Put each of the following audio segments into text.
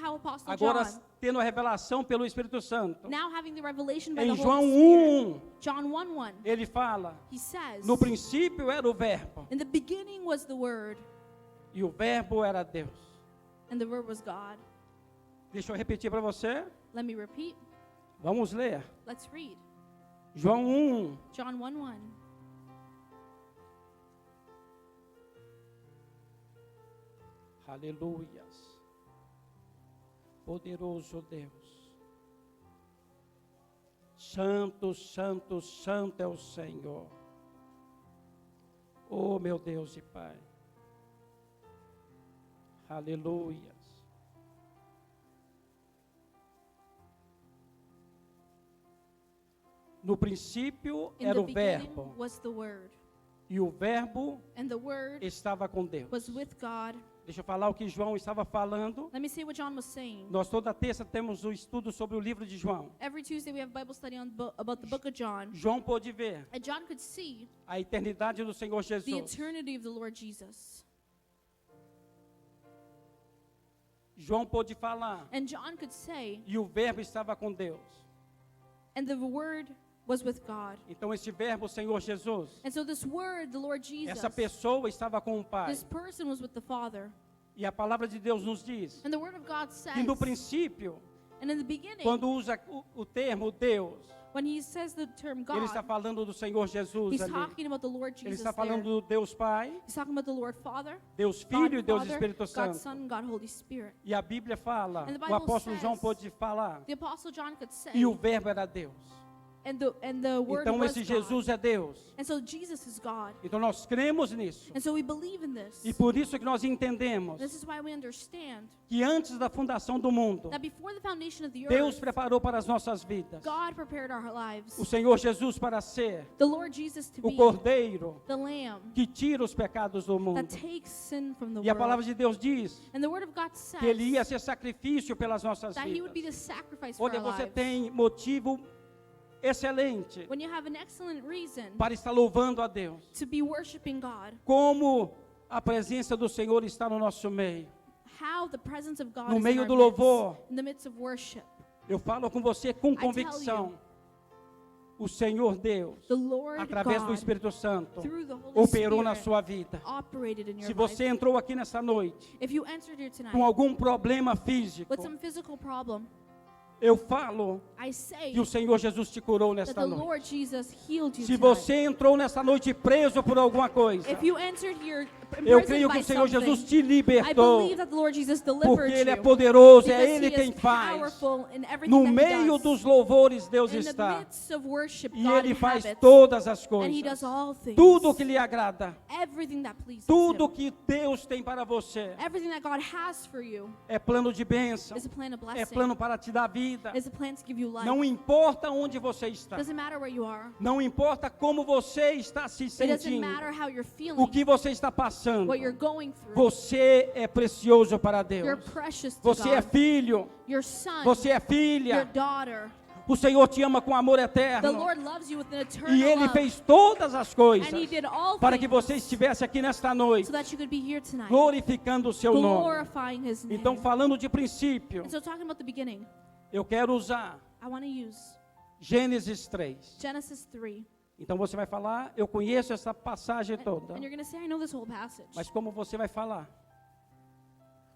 how Apostle Agora John, tendo a revelação pelo Espírito Santo. now having the revelation by Em the João Holy Spirit, 1, John 1:1, ele fala, he says, no princípio era o verbo, in the beginning was the Word, e o verbo era Deus. and the Word was God. Deixa eu repetir para você. Let me repeat. Vamos ler. Let's read. João 1, John 1:1. aleluias. Poderoso Deus. Santo, santo, santo é o Senhor. Oh, meu Deus e Pai. Aleluias. No princípio In era the o beginning verbo, was the Word, e o verbo and the Word estava com Deus. was with God. Deixa eu falar o que João estava falando. Let me say what John was saying. Nós toda terça temos um estudo sobre o livro de João. Every Tuesday we have Bible study about the book of John. João pôde ver And John could see a eternidade do Senhor the Jesus. eternity of the Lord Jesus. João pôde falar, And John could say, e o verbo estava com Deus. and the Word was with God. Então esse verbo, o Senhor Jesus, And so this Word, the Lord Jesus, essa pessoa estava com o Pai. this person was with the Father. E a palavra de Deus nos diz And the Word of God says, que no princípio, and in the beginning, quando usa o termo Deus, when he says the term ele está God, falando do Senhor Jesus he's ali. talking about the Lord Ele Jesus está there. falando do Deus Pai, He's talking about the Lord Father, Deus God Filho e Deus Father, Espírito God Santo. Son, God Holy Spirit. E a Bíblia fala, And the o Bible apóstolo João says- pôde falar, The Apostle John could say, e o verbo era Deus. and the Word Então was esse God. Jesus é Deus. And so Jesus is God. Então nós cremos nisso. And so we believe in this. E por isso que nós entendemos This is why we understand que antes da fundação do mundo, that before the foundation of the Deus earth, preparou para as nossas vidas God prepared our lives. o Senhor Jesus para ser The Lord Jesus to o be Cordeiro the Lamb que tira os pecados do mundo. that takes sin from the E a palavra world. de Deus diz And the Word of God says que Ele ia ser sacrifício pelas nossas that He would be vidas. the sacrifice for Olha, our você lives. tem motivo excelente When you have an excellent reason para estar louvando a Deus. to be worshiping God, Como a presença do Senhor está no nosso meio. how the presence of God No is meio in do our louvor. midst, in the midst of worship. Eu falo com você com tell convicção. O Senhor Deus, The Lord através do God, Espírito Santo, through the Holy operou na Spirit, sua vida. operated in your Se life. você entrou aqui nessa noite If you entered here tonight com algum problema físico, with some physical problem, eu falo I say que o Senhor Jesus te curou that nesta the noite. Lord Jesus healed you Se tonight. você entrou nessa noite preso por alguma coisa, If you entered here eu imprisoned creio que by o Senhor something, Jesus te I libertou, believe that the Lord Jesus delivered porque Ele é you. poderoso, é Because Ele He quem is faz. powerful in everything No that He meio does. dos louvores, Deus In the está. midst of worship, E God Ele faz inhabits. todas as And He does coisas. all things. Tudo que lhe agrada, Everything that pleases tudo Him. que Deus tem para você, Everything that God has for you é plano de bênção, is a plan of é blessing. plano para te dar vida. Is a plan to give you life. Não importa onde você está, Doesn't matter where you are. não importa como você está se It doesn't sentindo, matter how you're feeling. o que você está passando, What you're going through. você é precioso para You're Deus. precious to Você é God. filho, Your son. você é Your filha. daughter. O Senhor te ama com amor The eterno. Lord loves you with an eternal E Ele love. fez todas as coisas And He did all para que things você estivesse aqui nesta noite, so that you could be here tonight. glorificando o seu nome. Glorifying His name. Então, falando de princípio, And so talking about the beginning, eu quero usar I want to use Gênesis 3. Genesis 3. Então você vai falar, eu conheço essa passagem toda. And you're going to say, I know this whole passage. Mas como você vai falar?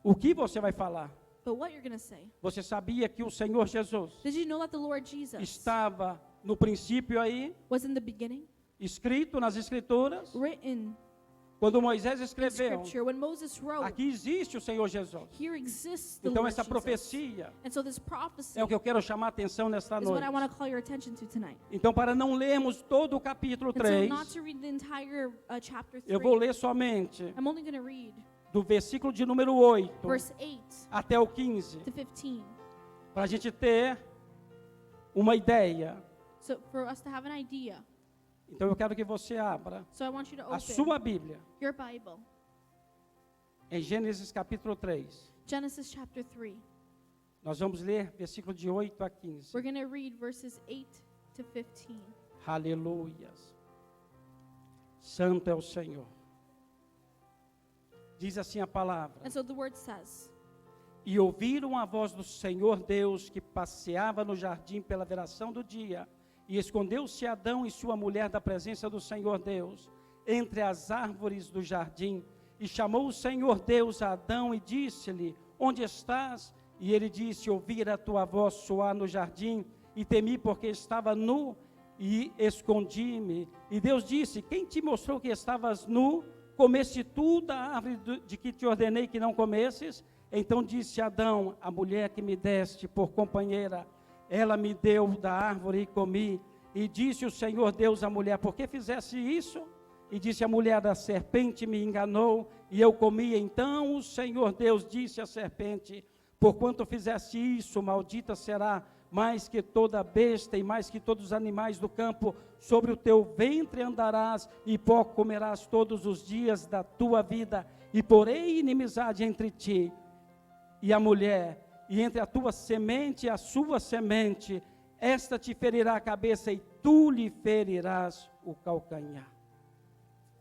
O que você vai falar? But what you're going to say? Você sabia que o Senhor Jesus Did you know that the Lord Jesus estava no princípio aí, was in the beginning? escrito nas Escrituras? Written Quando Moisés in escreveu, Scripture. When Moses wrote, aqui existe o Senhor Jesus. here exists the Então Lord essa Jesus. profecia And so this prophecy é o que eu quero chamar a atenção nesta is what I noite. want to call your attention to tonight. Então, para não lermos todo o capítulo And so 3, not to read the entire chapter 3. eu vou ler somente I'm only going to read do versículo de número 8 verse 8 até o 15, to 15. para a gente ter uma ideia. So for us to have an idea. Então, eu quero que você abra So I want you to a open sua Bíblia your Bible. em Gênesis capítulo 3. Genesis chapter 3. Nós vamos ler versículo de 8 a 15. We're going to read verses 8 to 15. Aleluias. Santo é o Senhor. Diz assim a palavra: And so the word says, e ouviram a voz do Senhor Deus que passeava no jardim pela viração do dia. E escondeu-se Adão e sua mulher da presença do Senhor Deus, entre as árvores do jardim. E chamou o Senhor Deus a Adão e disse-lhe: onde estás? E ele disse: ouvi a tua voz soar no jardim, e temi porque estava nu, e escondi-me. E Deus disse: quem te mostrou que estavas nu? Comeste tu da árvore de que te ordenei que não comesses? Então disse Adão: a mulher que me deste por companheira, ela me deu da árvore e comi. E disse o Senhor Deus à mulher: por que fizeste isso? E disse a mulher: a serpente me enganou e eu comi. Então o Senhor Deus disse à serpente: porquanto fizeste isso, maldita será mais que toda besta e mais que todos os animais do campo. Sobre o teu ventre andarás e pó comerás todos os dias da tua vida. E porei inimizade entre ti e a mulher, e entre a tua semente e a sua semente. Esta te ferirá a cabeça e tu lhe ferirás o calcanhar.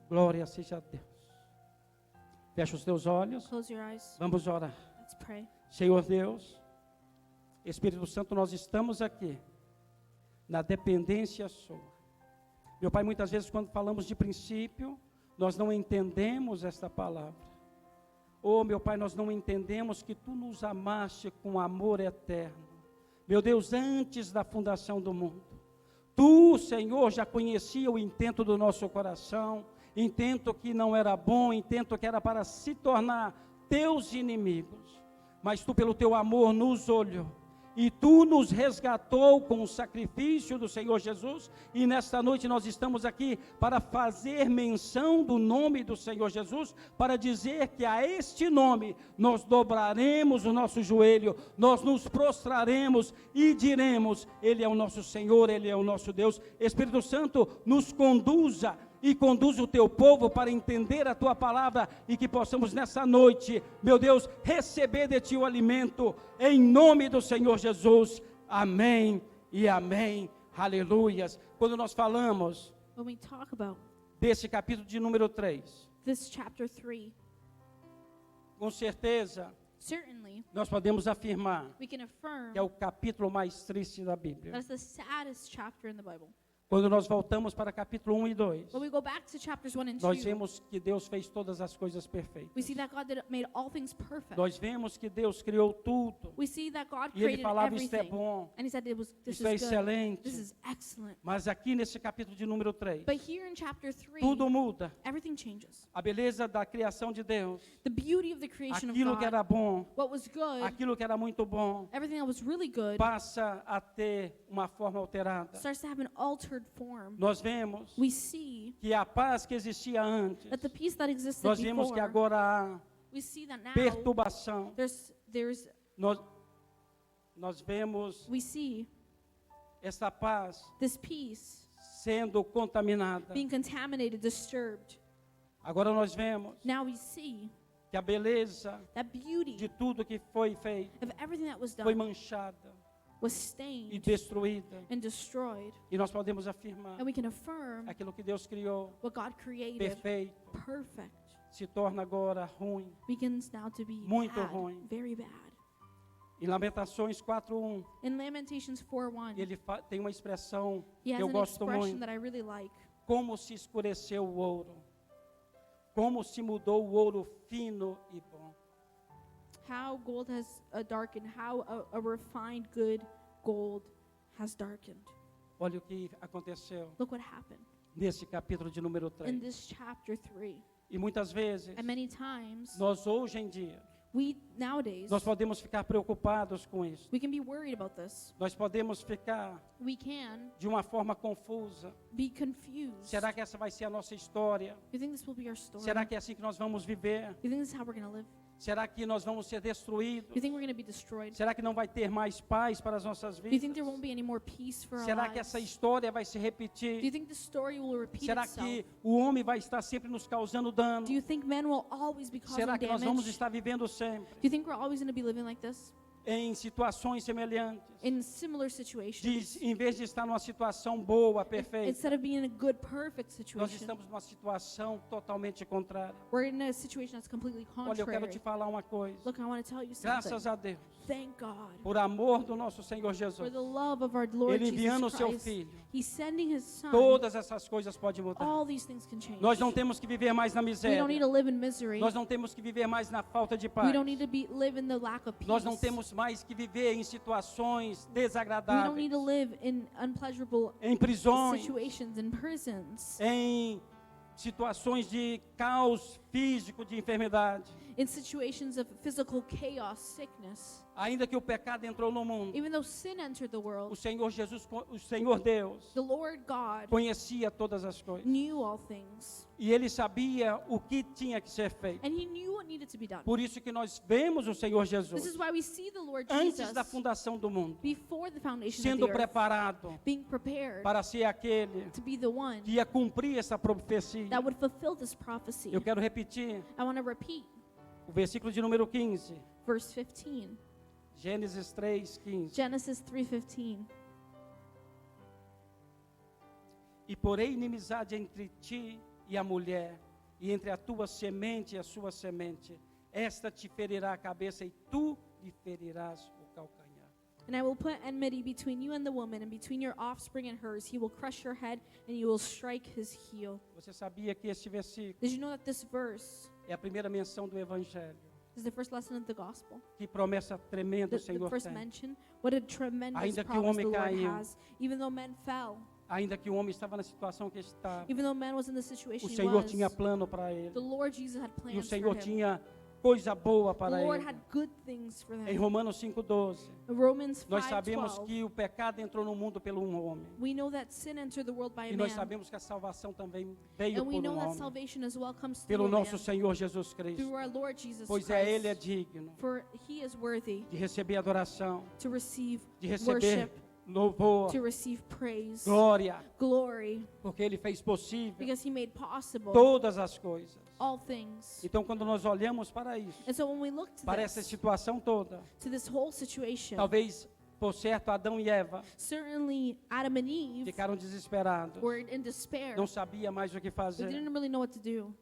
Glória seja a Deus. Fecha os teus olhos. Close your eyes. Vamos orar. Let's pray. Senhor Deus, Espírito Santo, nós estamos aqui na dependência sua. Meu Pai, muitas vezes quando falamos de princípio, nós não entendemos esta palavra. Oh, meu Pai, nós não entendemos que Tu nos amaste com amor eterno. Meu Deus, antes da fundação do mundo. Tu, Senhor, já conhecia o intento do nosso coração, intento que não era bom, intento que era para se tornar Teus inimigos. Mas Tu, pelo Teu amor, nos olhou. E Tu nos resgatou com o sacrifício do Senhor Jesus. E nesta noite nós estamos aqui para fazer menção do nome do Senhor Jesus, para dizer que a este nome nós dobraremos o nosso joelho, nós nos prostraremos e diremos: Ele é o nosso Senhor, Ele é o nosso Deus. Espírito Santo, nos conduza e conduz o Teu povo para entender a Tua palavra, e que possamos nessa noite, meu Deus, receber de Ti o alimento, em nome do Senhor Jesus. Amém e amém. Aleluias. Quando nós falamos When we talk about desse capítulo de número 3, this chapter 3, com certeza, certainly nós podemos afirmar we can affirm que é o capítulo mais triste da Bíblia. that it's the saddest chapter in the Bible. Quando nós voltamos para capítulo 1 e 2, When we go back to chapters 1 and 2, nós vemos que Deus fez todas as coisas perfeitas. we see that God made all things perfect. Nós vemos que Deus criou tudo. We see that God E Ele created falava: isto é everything. bom, And He said this isto é is good. excelente. This is excellent. Mas aqui nesse capítulo de número 3, But here in chapter 3, tudo muda. everything changes. A beleza da criação de Deus, The beauty of the creation of aquilo que God, era bom, what was good, aquilo que era muito bom, everything that was really good, passa a ter uma forma alterada. starts to have an altered form. Nós vemos We see que a paz que existia antes, that the peace that existed nós vemos que before, agora há we see that now perturbação. there's Nós vemos we see essa paz this peace sendo contaminada. being contaminated, disturbed. Agora nós vemos Now we see que a beleza that beauty de tudo que foi feito of everything that was foi done manchada was e stained destruída. and destroyed. E nós podemos afirmar: And we can affirm aquilo que Deus criou, what God created, perfeito, perfect, se torna agora ruim. begins now to be Muito bad, ruim. very bad. Em Lamentações 4:1, In Lamentations 4:1, ele tem uma expressão he que has eu an gosto expression muito: that I really like. como se escureceu o ouro, como se mudou o ouro fino e bom. How gold has darkened, how a refined good gold has darkened. Olha o que aconteceu Look what happened nesse capítulo de número in 3. this chapter 3. E muitas vezes, And many times, nós hoje em dia, nowadays, nós podemos ficar preocupados com isso. we can be worried about this. Nós podemos ficar We can de uma forma confusa. be confused. Será que essa vai ser a nossa história? You think this will be our story? Será que é assim que nós vamos viver? You think this is how we're going to live? Será que nós vamos ser destruídos? You think we're going to be destroyed? Será que não vai ter mais paz para as nossas Do you think there vidas? won't be any more peace for our Será que essa lives? história vai se Do you repetir? think the story will repeat Será itself? que o homem vai estar sempre nos causando dano? Do you think men will always be causing Será que nós vamos damage? estar vivendo sempre Do you think we're always going to be living like this? em situações semelhantes. in similar situations. Em vez de estar numa situação boa, perfeita, Instead of being in a good, perfect nós situation, estamos numa situação totalmente contrária. we're in a situation that's completely Olha, eu quero te contrary. falar uma coisa. Look, I want to tell you Graças something. a Deus, Thank God por amor do nosso Senhor for Jesus, the love of our Lord Ele enviando o Jesus seu Christ. Filho, He's sending His Son. todas essas coisas podem mudar. All these things can change. Nós não temos que viver mais na We miséria. don't need to live in misery. Nós não temos que viver mais na falta de We paz. don't need to live in the lack of peace. Nós não temos mais que viver em situações We don't need desagradáveis, to live in unpleasurable em prisões, situations, in prisons, em situações de caos físico, de enfermidade. in situations of physical chaos, sickness. Ainda que o pecado entrou no mundo, Even though sin entered the o world, Senhor Jesus, o Senhor Deus, the Lord God conhecia todas as coisas. knew all things. E Ele sabia o que tinha que ser feito. And He knew what needed to be done. Por isso que nós vemos o Senhor This Jesus, is why we see the Lord antes Jesus da fundação do mundo, before the foundation of sendo the earth, preparado being prepared para ser aquele to be the one que ia cumprir essa profecia. that would fulfill this prophecy. Eu quero repetir I want to repeat o versículo de número 15, verse 15. Gênesis 3, 15. Genesis 3:15. E porém inimizade entre ti e a mulher, e entre a tua semente e a sua semente. Esta te ferirá a cabeça e tu lhe ferirás o calcanhar. And I will put enmity between you and the woman, and between your offspring and hers. He will crush your head, and you will strike his heel. Você sabia que este versículo Did you know that this verse é a primeira menção do Evangelho? is the first lesson of the gospel? Que promessa tremenda o The Senhor first tem. mention, what a tremendous Ainda que o promise homem the Lord caiu. has. Even though men fell, Ainda que o homem estava na situação que está, even though man was in the situation o he Senhor was, tinha plano para ele. the Lord Jesus had E o plans Senhor for him. tinha coisa boa The para Lord ele. had good things for Em them. Romanos 5,12, Romans nós sabemos 5:12. que o pecado entrou no mundo pelo um homem. We know that sin entered the world by E a nós man. sabemos que a salvação também veio And we por know um that homem. salvation as well comes Pelo through a nosso man, Senhor Jesus Cristo. through our Lord Jesus Pois Christ. Ele é digno For He is worthy de receber adoração, to receive de receber worship, louvor, to receive praise, glória, glory, porque Ele fez possível because He made possible todas as coisas. all things. Então, quando nós olhamos para isso, And so when we look para essa to situação toda, this whole situation, talvez, por certo, Adão e Eva certainly Adam and Eve ficaram desesperados, were in despair. não sabia mais o que They fazer. didn't really know what to do.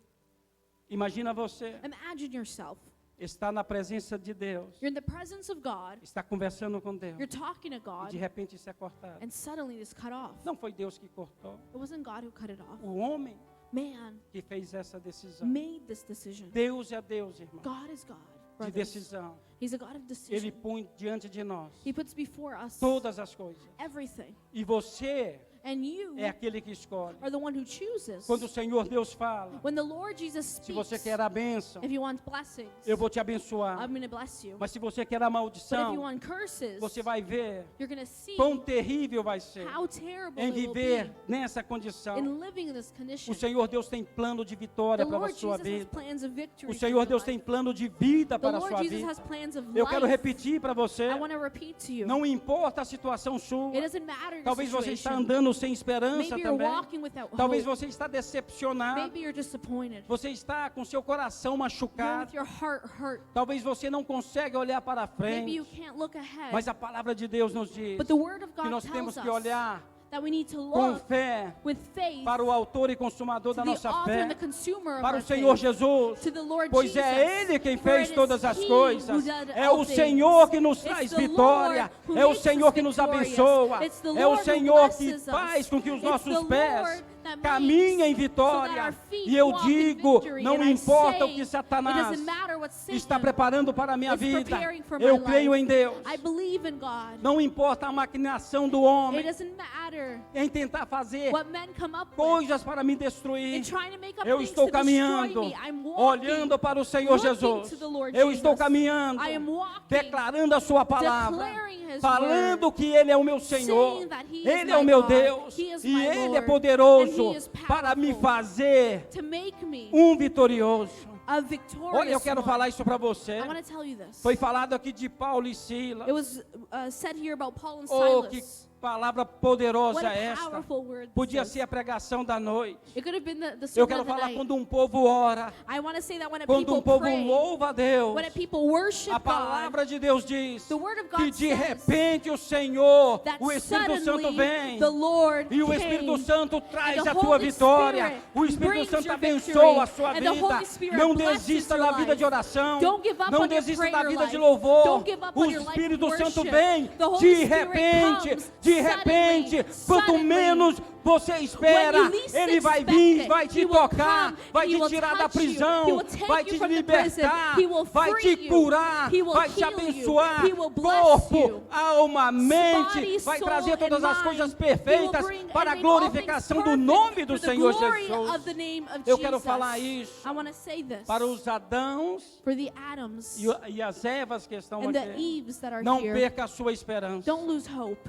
Imagina você Imagine yourself. está na presença de Deus, You're in the presence of God. está conversando com Deus, You're talking to e God. de repente isso é cortado. And suddenly it's cut off. Não foi Deus que cortou, It wasn't God who cut it off. o homem Man que fez essa decisão. made this decision. Deus é Deus, irmão, God is God. de brothers. decisão. He's a God of Ele decision. põe diante de nós He puts before us todas as coisas. everything. E você And you é aquele que escolhe. are the one who chooses. Quando o Senhor Deus fala, When the Lord Jesus se você speaks, quer a bênção, if you want blessings, eu vou te abençoar. I'm going to bless you. Mas se você quer a But if you maldição, want curses, você vai ver you're going to see quão terrível vai ser how terrible em it will viver be nessa condição. in living in this condition. O Senhor Deus tem plano de vitória The para a Lord sua Jesus has vida. plans of victory O for Senhor your Deus life. tem plano de vida The para a Lord sua Jesus vida. has plans of Eu quero life. repetir para você, I want to repeat to you. não importa a situação sua. It doesn't matter your Talvez você está situation. andando sem esperança Maybe you're também. walking without Talvez hope. você está decepcionado. Maybe you're disappointed. Você está com seu coração You're machucado. with your heart hurt. Talvez você não consiga olhar para Maybe you frente. can't look ahead. Mas a palavra de Deus nos diz But the Word of que God nós tells temos us que olhar that we need to com look fé with faith para o autor e consumador to da the nossa author fé, and the consumer of para our o Senhor faith, Jesus, to the Lord pois Jesus. é Ele quem For fez it is todas as He coisas. who did É all o things. Senhor que nos It's traz the vitória. Lord who É o makes us Senhor que nos victorious. abençoa. It's the É o Lord who Senhor que blesses us. faz com que os It's the nossos pés Lord that makes caminhem em so that vitória. our feet E eu walk in digo, victory. não And I importa o say, que it Satanás doesn't matter what está Satan preparando para a minha is vida. preparing for Eu my creio life. em Deus. I believe in God. Não importa a maquinação do It homem doesn't matter em tentar fazer what men come up with coisas para me in destruir. trying to make up Eu things estou to destroy caminhando, me. I'm walking, olhando para o Senhor looking Jesus. to the Lord Eu Jesus. estou caminhando, I am walking, declarando a sua palavra, declaring His falando word, que Ele é o meu Senhor, saying that He is Ele é o my meu God, Deus, He is e my Ele é Lord, poderoso and He is para me powerful fazer to make me vitorioso. a victorious Olha, eu quero one. falar isso para você. I want to tell you this. Foi falado aqui de Paulo e Silas. It was said here about Paul and Oh, que Silas. palavra What poderosa a esta. powerful word this Podia is. ser a pregação da noite. It could have been the Eu sermon quero of the falar night. quando um povo ora, I want to say that when a quando people um povo pray, louva a Deus. when a people worship A God, palavra de Deus diz the word of que God de says repente o Senhor, that o Espírito Santo suddenly vem. the Lord E o came, Espírito Santo traz and the a tua Holy vitória. Spirit O Espírito brings Santo your abençoa a victory, sua and the vida. Holy Spirit Não blesses desista your da vida life. de oração. Don't give up Não on your desista da prayer vida life. de louvor. Don't give up O on your life of Espírito Santo worship. vem The Holy de Spirit repente, comes de repente, quanto suddenly. menos você espera, When you least Ele vai expect vir, it, vai te He will tocar, come, vai and He te will tirar da touch you. He prisão, will take vai you te from the prison. libertar, He will vai free te you. curar, He will vai te heal you. abençoar, He will bless corpo, you. alma, mente, Body, vai soul, trazer todas and as mind. coisas He perfeitas will bring para a and make all things glorificação do perfect nome do for the Senhor glory Jesus. of the name of Eu quero Jesus. falar isso I want to say this para os Adãos for the Adams e as Evas que estão and the aqui. Eves that are Não here. perca a sua esperança. Don't lose hope.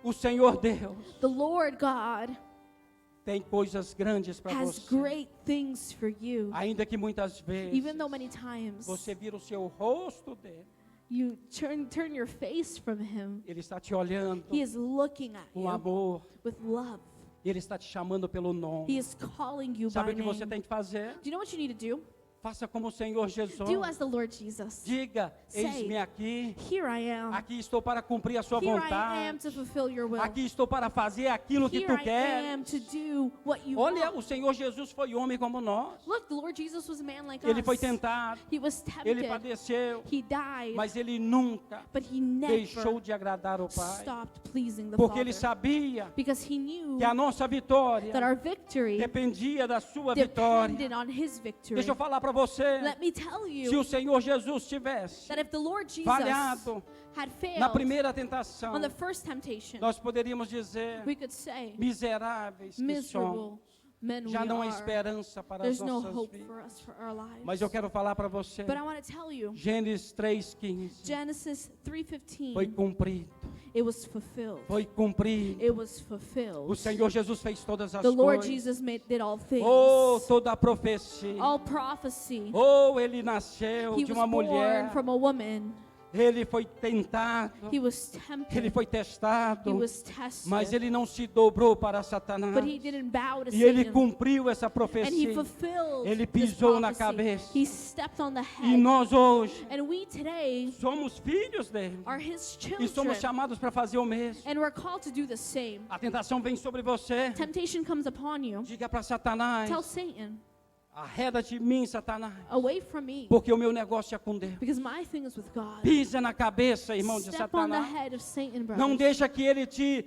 O Senhor Deus The Lord God tem coisas grandes para has você. great things for you. Ainda que muitas vezes Even though many times você vira o seu rosto dele, you turn your face from Him, Ele está te olhando He is looking at com you amor. with love. Ele está te chamando pelo He nome. is calling you Sabe by o que você name. tem que fazer? Do you know what you need to do? Faça como o Senhor Jesus. Do as the Lord Jesus. Diga, Say, eis-me aqui. Here I am. Aqui estou para cumprir a sua Here I am vontade. to fulfill your will. Aqui estou para fazer aquilo que Here tu I queres. am to do what you Olha, want. o Senhor Jesus foi homem como nós. Look, the Lord Jesus was a man like Ele us. foi tentado, He was ele tempted. padeceu, He died. mas ele nunca But he never deixou de agradar o Pai. stopped pleasing the Porque Father. ele sabia Because he knew que a nossa vitória that our victory dependia da sua vitória. depended on his victory. Deixa eu falar para você. Let me tell Se you o Senhor Jesus tivesse that if the Lord Jesus falhado had na failed primeira tentação, on the first temptation, nós poderíamos dizer, we could say, miseráveis que miserable somos, men we já não há are. esperança para as There's no nossas hope vidas. for us, for our lives. Mas eu quero falar para você, But I want to tell you, Gênesis 3:15 Genesis foi 3:15, cumprido, it was fulfilled. foi cumprido. It was fulfilled. O Senhor Jesus fez todas as The Lord coisas. Jesus did all things. Oh, toda a profecia. All prophecy. Oh, ele nasceu He de was uma born mulher. from a woman. Ele foi tentado. He was Ele tempted. foi He testado. was tested. Mas ele não se dobrou para Satanás. But he didn't bow to E ele Satan. cumpriu essa And he profecia. fulfilled Ele this pisou na prophecy. cabeça. He stepped on the E head. nós hoje And we today somos filhos dele. are his E somos children. chamados para fazer o mesmo. And we're called to do the same. A tentação vem sobre você. Temptation comes upon you. Diga para Satanás: Tell Satan, arreda de mim, Satanás. away from me. Porque o meu negócio é com Deus. Because my thing is with God. Pisa na cabeça, irmão de Step on the Satanás. head of Satan, Não brothers. deixa que ele te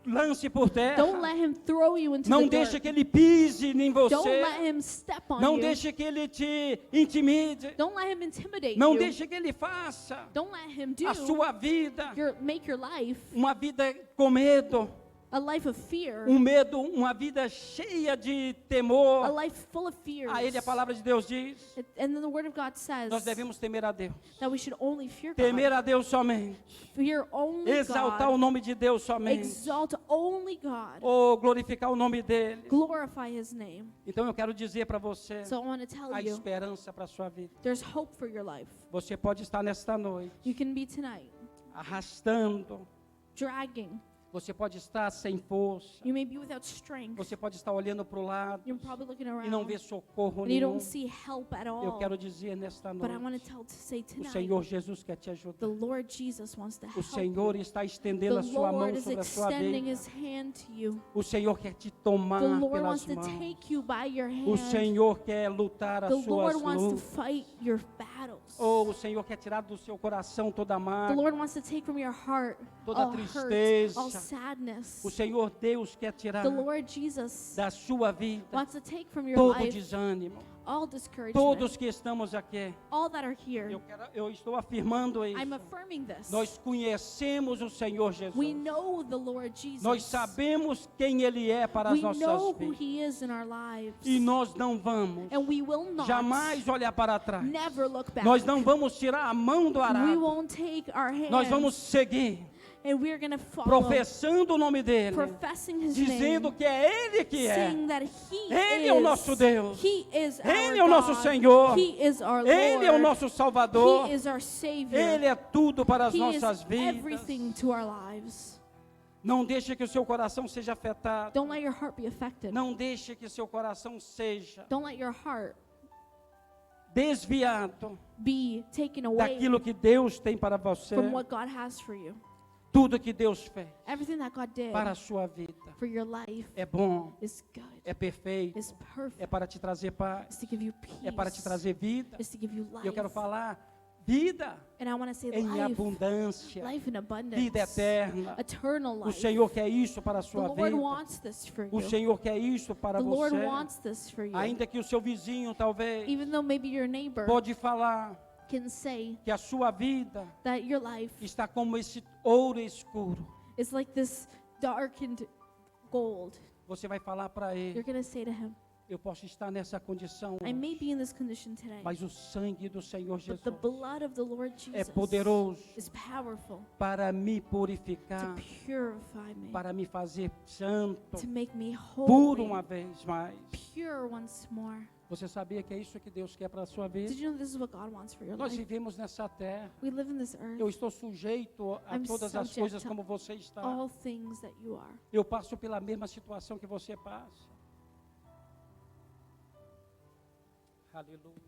lance por terra. Don't let him throw you into Não the deixa dirt. que ele pise em Don't você. let him step on Não you. deixe que ele te intimide. Don't let him intimidate Não you. deixe que ele faça Don't let him do a sua vida make your life uma vida com medo, a life of fear, medo, uma vida cheia de a temor. life full of fears. A ele a palavra de Deus diz: And then the word of God says nós devemos temer a Deus. that we should only fear Temer God. a Deus somente. Fear only Exaltar o God. nome de Deus somente. Exalt only God. Ou glorificar o nome dele. Glorify his name. Então eu quero dizer para você, So I want to tell há you, esperança para a sua vida. there's hope for your life. Você pode estar nesta noite You can be tonight arrastando. dragging. Você pode estar sem força. You may be without strength. Você pode estar olhando para o lado You're probably looking e não around ver socorro and you nenhum. don't see help at Eu all. quero dizer nesta But I want noite, to say o tonight, Senhor Jesus quer te the ajudar. Lord Jesus wants to O help Senhor you. está estendendo The a sua mão Lord is sobre a sua extending vida. his hand to you. O Senhor quer te tomar The Lord pelas wants to mãos. take you by your O hand. Senhor quer lutar The as suas Lord wants to lutas. fight your battles. Ou o Senhor quer tirar do seu coração toda a The mágoa. Lord wants to take from your heart Toda all hurt, tristeza. all sadness. O Senhor Deus quer tirar The Lord Jesus da sua vida wants to take from your todo life desânimo. all discouragement. Todos que estamos aqui, All that are here. eu estou afirmando isso. I'm affirming this. Nós conhecemos o Senhor Jesus. We know the Lord Jesus. Nós sabemos quem Ele é para as We nossas know who vidas. he is in our lives. E nós não vamos And we will not jamais olhar para trás. never look back. Nós não vamos tirar a mão do We arado. won't take our hands Nós vamos seguir, and we're going to follow, professando o nome dEle, professing his dizendo name, que é Ele que é. saying that he Ele is, é o nosso Deus. He is Ele our é o nosso God. Senhor. He is our Lord. Ele é o nosso Salvador. He is our Savior. Ele é tudo para as He is nossas vidas. everything to our lives. Não deixe que o seu coração seja afetado. Don't let your heart be affected. Não deixe que seu coração seja Don't let your heart desviado be taken away daquilo que Deus tem para você. from what God has for you. Tudo que Deus fez Everything that God did para a sua vida for your life é bom, is good, é perfeito, is é perfect, para te trazer paz, is to give you peace, é para te trazer vida. is to give you E life. eu quero falar vida And I want to say em life, abundância, life in abundance, vida eterna. eternal O life. Senhor quer isso para a The sua Lord vida. wants this for O you. Senhor quer isso para The Lord você. wants this for you. Ainda que o seu vizinho talvez Even though maybe your neighbor pode falar can say que a sua vida that your life está como esse ouro escuro. is like this darkened gold, Você vai falar para you're ele: going to say to him, eu posso estar nessa condição, I may be in this condition today, mas o sangue do Senhor but Jesus the blood of the Lord é Jesus poderoso is powerful para me to purificar, purify me, para me fazer santo, to make me puro uma holy, vez mais. pure once more. Você sabia que é isso que Deus quer para a sua vida? Did you know this is what God wants for your Nós life? vivemos nessa terra. We live in this earth, Eu estou sujeito a I'm todas as subject coisas to como você está. all things that you are. Eu passo pela mesma situação que você passa. Aleluia.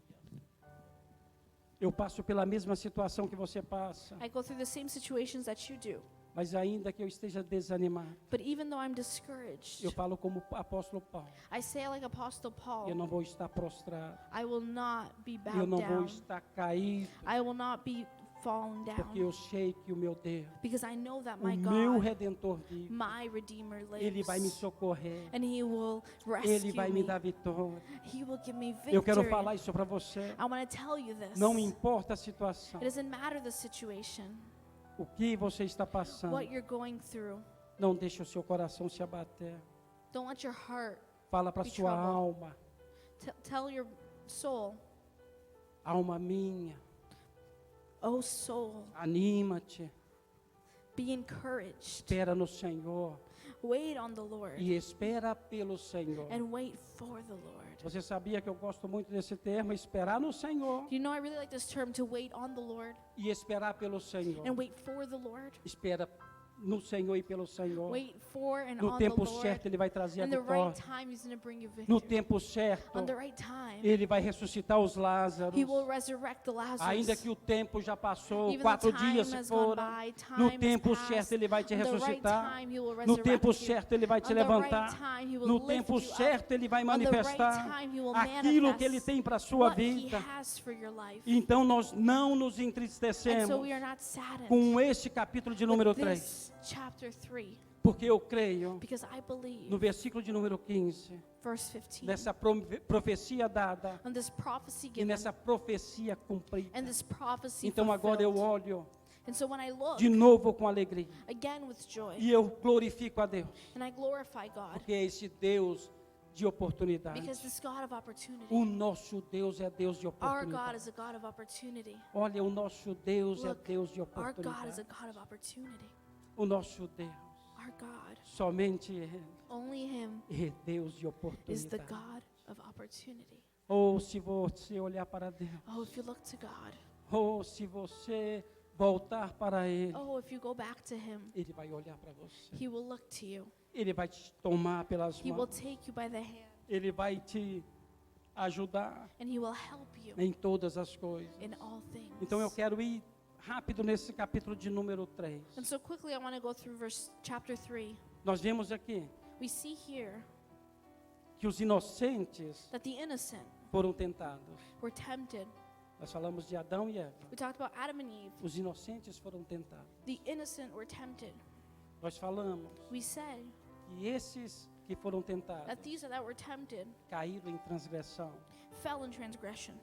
Eu passo pela mesma situação que você passa. I go through the same situations that you do. Mas ainda que eu esteja desanimado, But even though I'm discouraged, eu falo como o apóstolo Paulo. I say like Apostle Paul, Eu não vou estar prostrado. I will not be Eu bowed não vou down. estar caído. I will not be fallen Porque down. eu sei que o meu Deus, Because I know that o my meu God, Redentor vive. my Redeemer Ele vai me lives. socorrer. And He will Ele vai rescue me me. dar vitória. He will give me Eu quero victory. falar isso para você. I want to tell you this. Não importa a situação. It doesn't matter the situation, O que você está passando. what you're going through. Não deixe o seu coração se abater. Don't let your heart, Fala para Be sua troubled. alma. tell your soul, Alma minha, oh soul, anima-te. be encouraged. Espera no Senhor. Wait on the Lord E espera pelo Senhor. and wait for the Lord. Você sabia que eu gosto muito desse termo, esperar no Senhor Do you know I really like this term, to wait on the Lord e esperar pelo Senhor. and wait for the Lord? Espera no Senhor e pelo Senhor. Wait for and No on tempo the Lord. certo Ele vai trazer a And the right vitória. time He's going to bring you No victory. tempo certo On the right time, Ele vai ressuscitar os Lázaros. He will resurrect the Lazarus. Ainda que o tempo já passou, Even 4 the time dias se has gone foram. by, time No has tempo passed. certo Ele vai te On the right ressuscitar. time, He will No resurrect tempo you. certo Ele vai te On the right levantar. time, He will No lift tempo you up. certo Ele vai On the right manifestar time, He will aquilo que Ele manifest tem para a sua what He vida. has for your life. Então nós não nos And so entristecemos we are not saddened com esse capítulo de número with 3, this chapter 3, porque eu creio because I believe, no versículo de número 15, verse 15, nessa profecia dada on this prophecy e given, nessa profecia cumprida. and this prophecy Então agora eu fulfilled. olho And so when I look de novo com alegria again with joy, e eu glorifico a Deus, and I glorify God, porque é esse Deus de oportunidade. because this God of opportunity, O nosso Deus é Deus de our God oportunidade. is a God of opportunity. Olha, o nosso Deus é Look, Deus de Our God is a oportunidade. God of opportunity. O nosso Deus, Our God, somente Ele, only Him é Deus de is the oportunidade. God of opportunity. Ou se você olhar para Deus, Oh, if you look to God, ou se você voltar para Ele, oh, if you go back to Him, Ele vai olhar para você. He will look to you. Ele vai te tomar pelas He will mãos. take you by the hand, Ele vai te ajudar and He will help you em todas as coisas. in all things. Então eu quero ir rápido nesse capítulo de número 3. And so quickly, I want to go through chapter 3. Nós vemos aqui We see here que os inocentes that the innocent foram tentados. were tempted. Nós falamos de Adão e Eva. We talked about Adam and Eve. Os inocentes foram tentados. The innocent were tempted. Nós falamos We said que esses que foram tentados that these that were tempted caíram em transgressão. fell in transgression.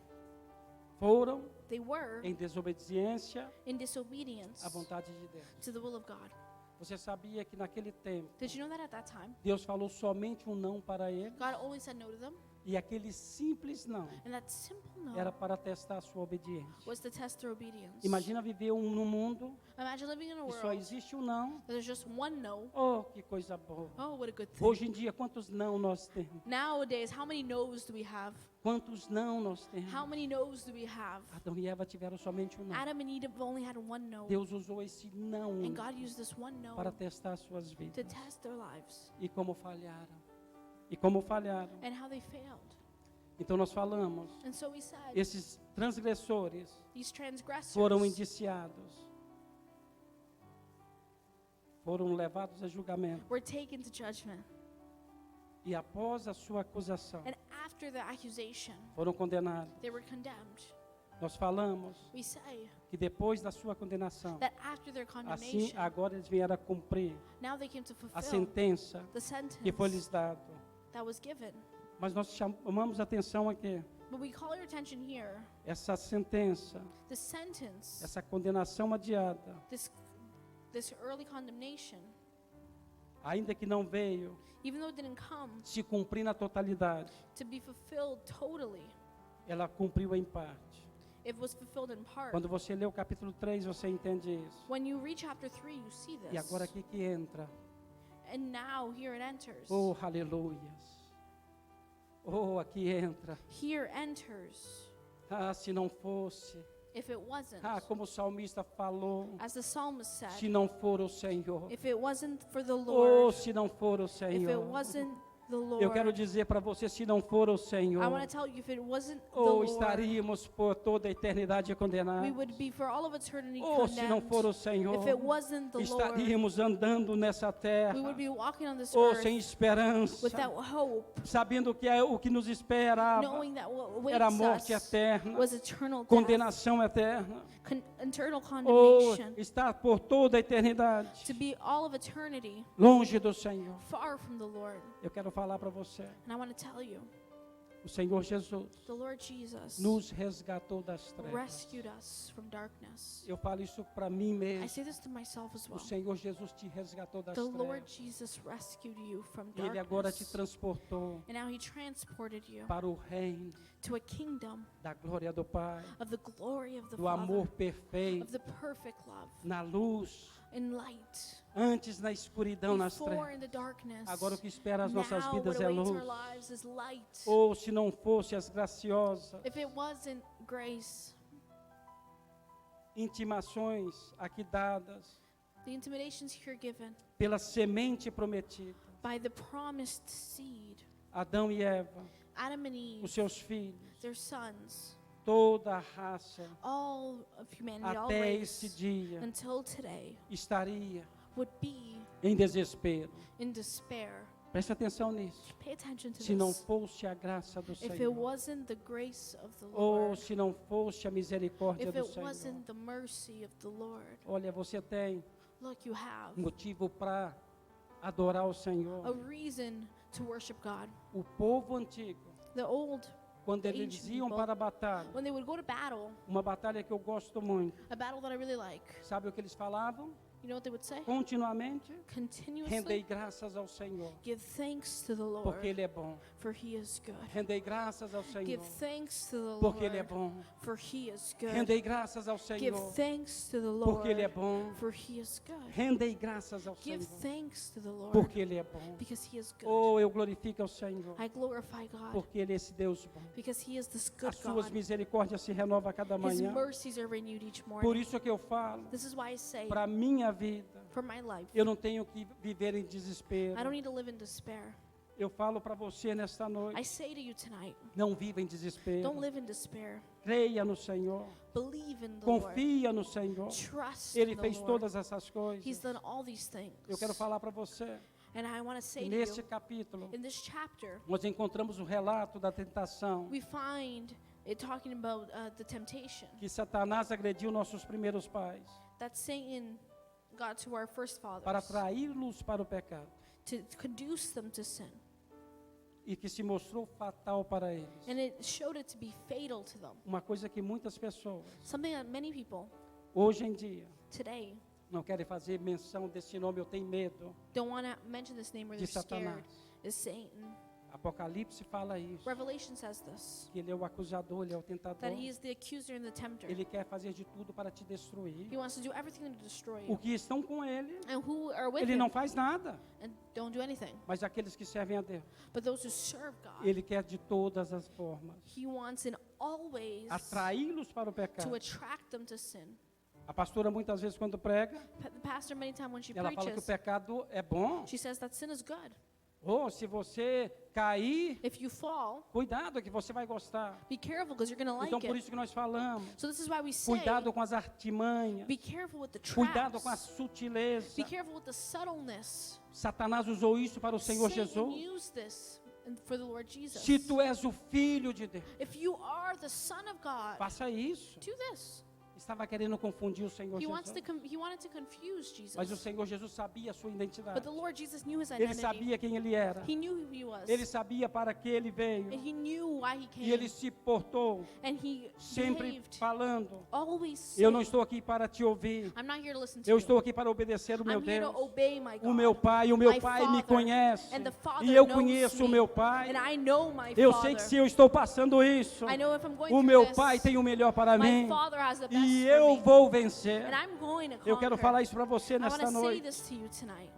Foram They were em desobediência in disobedience à vontade de Deus. to the will of God. Você sabia que naquele tempo Did you know that at that time, Deus falou somente um não para ele? God only said no to them? E aquele simples não And that simple no era para testar a sua obediência. was to test their obedience. Imagina viver num mundo Imagine living in a que só world existe um não. that there's just one no. Oh, que coisa boa. Oh, what a good thing. Hoje em dia, quantos não nós temos? Nowadays, how many no's do we have? Quantos não nós temos? How many no's do we have? Adão e Eva tiveram somente um não. Adam and Eve have only had one no. Deus usou esse não And God used this one no para testar as suas to vidas. test their lives. E como falharam. E como falharam. And how they failed. Então nós falamos, And so we said, esses transgressores these transgressors foram indiciados. Foram levados a julgamento. were taken to judgment. E após a sua acusação, And after the accusation, foram condenados. they were condemned. Nós falamos We say que depois da sua condenação, that after their assim condemnation, agora eles vieram a cumprir now they came to a fulfill sentença the sentence que foi lhes dado. that was given. Mas nós chamamos a atenção aqui. But we call your attention here, Essa sentença, the sentence, essa condenação adiada, this early condemnation, ainda que não veio even though it didn't come se cumprir na totalidade, to be fulfilled totally, ela cumpriu em parte. it was fulfilled in part. Quando você lê o capítulo 3, você entende isso. When you read chapter 3, you see E this. agora aqui que entra. And now here it enters. Oh, aleluias. Oh, aqui entra. Here enters. Ah, se não fosse. If it wasn't, Ah, como o salmista falou. as the psalmist said, Se não for o Senhor. if it wasn't for the Oh, Lord, se não for o if it Senhor. wasn't the Eu quero Lord, dizer para você, se não for o I Senhor, want to tell you, if it wasn't the ou Lord, estaríamos por toda a eternidade condenados. we would be for all of eternity Ou se não for o condemned. Senhor, If it wasn't the Lord, estaríamos andando nessa terra, we would be walking on this ou earth sem esperança, without hope, sabendo que o que nos esperava knowing that what era a awaits morte us eterna, was eternal death, condenação eterna, eternal ou condemnation, estar por toda a eternidade to be all of eternity longe do Senhor. far from the Lord. Eu quero falar para você, And I want to tell you, o Senhor Jesus the Lord Jesus nos resgatou das trevas. rescued us from darkness. Eu falo isso para mim I mesmo. say this to myself as O well. Senhor Jesus te resgatou das The Lord trevas. Jesus rescued you from Ele agora te darkness. transportou And now he transported you para o reino to a kingdom da glória do Pai, of the glory of the do amor Father, perfeito, of the perfect love, na luz, in light, antes na escuridão, nas before trevas. in the darkness. Agora o que espera as nossas Now vidas what é awaits luz. our lives is light. Ou se não fosse as graciosas If it wasn't grace, intimações aqui dadas the intimidations here given pela semente prometida, by the promised seed, Adão e Eva, Adam and Eve, os seus filhos, their sons, toda a raça, all of humanity, all até esse race, dia, until today, estaria would be em desespero. in despair. Preste atenção nisso. Pay attention to Se não this. fosse a graça do If it Senhor, wasn't the grace of the ou Lord, se não fosse a misericórdia if do it Senhor, wasn't the mercy of the Lord, olha, você tem look, you have motivo para adorar o Senhor. a reason to worship God. O povo antigo, The old, quando eles ancient iam people, para a batalha, when they would go to battle, uma batalha que eu gosto muito, a battle that I really like, sabe o que eles falavam? you know what they would say? Continuamente, Continuously rendei graças ao Senhor, give thanks to the Lord, porque Ele é bom. for He is good. Rendei graças ao Give Senhor, thanks to the porque Ele é Lord, bom. for He is good. Rendei graças ao Give Senhor, thanks to the porque Ele é Lord, bom. for He is good. Rendei graças ao Give Senhor, thanks to the Lord, porque Ele é bom. because He is good. Oh, eu glorifico ao Senhor, I glorify God, porque Ele é esse Deus bom. because He is this good As suas God. misericórdias se renovam a cada His manhã. mercies are renewed each Por morning. isso é que eu falo, This is why I say, para a minha vida, for my life, eu não tenho que viver em desespero. I don't need to live in despair. Eu falo para você nesta I noite, say to you tonight, não viva em desespero. don't live in despair. Creia no Senhor, Believe in the Lord. confia no Senhor. Trust Ele in the fez Lord. todas essas He's coisas. done all these things. Eu quero falar para você, And I want to say to neste you, capítulo, in this chapter, nós encontramos o relato da tentação, we find it talking about the temptation que Satanás agrediu nossos primeiros pais, that Satan got to our first fathers para atraí-los para o pecado, to conduce them to sin. e que se mostrou fatal para eles. And it showed it to be fatal to them. Uma coisa que muitas pessoas, Something that many people hoje em dia, today não querem fazer menção desse nome, eu tenho medo don't want to mention this name or de they're scared, Satanás. is Satan. Apocalipse fala isso. Revelation says this, Que ele é o acusador, ele é o tentador. that he is the accuser and the tempter. Ele quer fazer de tudo para te destruir. He wants to do everything to destroy O you. que estão com ele, And who are with ele him não faz nada. and don't do anything. Mas aqueles que servem a Deus, But those who serve God, ele quer de todas as formas he wants in all ways atraí-los para o to pecado. attract them to sin. A pastora muitas vezes quando prega, The pastor, many times when she ela fala que o preaches, pecado é bom. she says that sin is good. Ou se você cair, If you fall, cuidado que você vai gostar. be careful because you're going to Então like por it. isso que nós falamos, So this is why we say, cuidado com as artimanhas, be careful with the cuidado com a traps. sutileza. Be careful with the subtleness. Satanás usou isso para o Senhor Satan Jesus. used this for the Lord Jesus. Se tu és o filho de Deus, If you are the Son of God, faça isso. do this. Estava querendo confundir o Senhor He wants Jesus. to he wanted to confuse Jesus. Mas o Senhor Jesus sabia a sua identidade. But the Lord Jesus knew his Ele identity. sabia quem ele era. He knew who he was. Ele sabia para que ele veio. And he knew why he came. E ele se portou And he sempre behaved, falando: always eu não saying, estou aqui para te ouvir. I'm not here to listen to Eu you. estou aqui para obedecer o meu I'm here Deus. to obey my God. O meu Pai me my conhece. Father, and the Father E eu knows conheço o me, meu Pai. And I know my Eu Father. sei que se eu estou passando isso, I know if I'm going o through meu this, Pai tem o melhor para my mim. Father has the best E for eu me. vou vencer. And I'm going to Eu quero conquer. falar isso para você I want nesta to say noite. this to you tonight.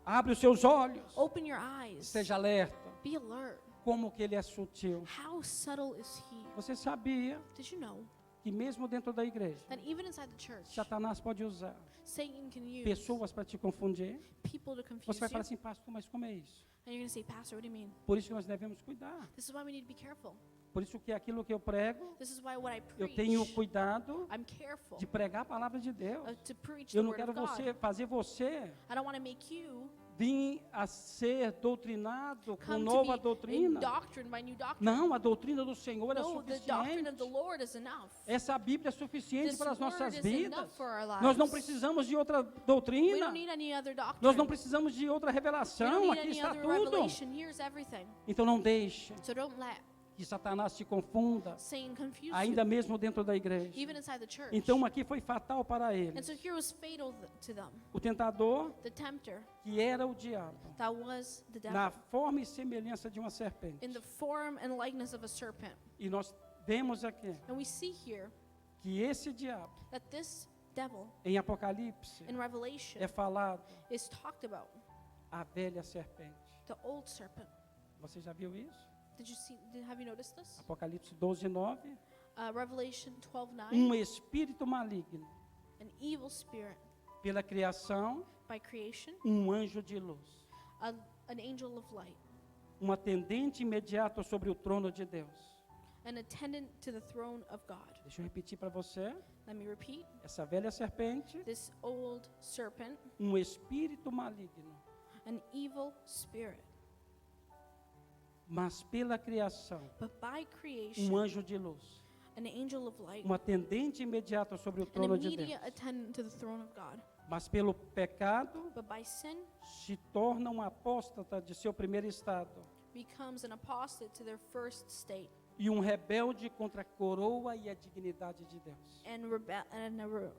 Abre os seus olhos. Open your eyes. Esteja alerta. Be alert. Como que ele é sutil. How subtle is he? Você sabia Did you know que mesmo dentro da igreja, that even inside the church, Satanás pode usar Satan can use pessoas para te confundir? people to confuse Você vai falar you? assim, pastor, mas como é isso? And you're going to say, Pastor, what do you mean? Por isso que nós devemos cuidar. This is why we need to be careful. Por isso que aquilo que eu prego, This is why what I eu preach, tenho cuidado I'm careful de pregar a palavra de Deus. to preach Eu the não word quero of God. fazer você I don't want to make you vir a ser doutrinado com come nova to be doutrina. indoctrined by new doctrine. Não, a doutrina do Senhor é No, the doctrine of the suficiente. Lord is enough. Essa Bíblia é suficiente This para as word nossas is vidas. enough for our lives. Nós não precisamos de outra We doutrina. don't need any other doctrine. Nós não precisamos de outra We don't revelação. need Aqui any está other tudo. revelation. Here's everything. Então não deixe So don't let que Satanás te confunda, Satan confuse ainda you, mesmo dentro da igreja. even inside the church. Então aqui foi fatal para And ele. so here was fatal to them. O tentador, The tempter, que era o diabo, that was the devil, na forma e semelhança de uma serpente. in the form and likeness of a serpent. E nós vemos aqui And we see here que esse diabo, that this devil em Apocalipse, in Revelation é falado is talked about, a velha serpente. the old serpent. Você já viu isso? Have you noticed this? Apocalipse 12:9. Revelation 12:9. Espírito maligno, An evil spirit pela criação, by creation, anjo de luz. an angel of light, Atendente imediato sobre o trono de Deus. an attendant to the throne of God. Deixa eu repetir para você. Let me repeat. Essa velha serpente, This old serpent, espírito maligno, an evil spirit, mas pela criação, but by creation, anjo de luz. an angel of light, Atendente imediato sobre o an trono de Deus. immediate attendant to the throne of God. Mas pelo pecado, But by sin, se torna um apóstata de seu primeiro estado. becomes an apostate to their first state, E rebelde contra a coroa e a dignidade de Deus. and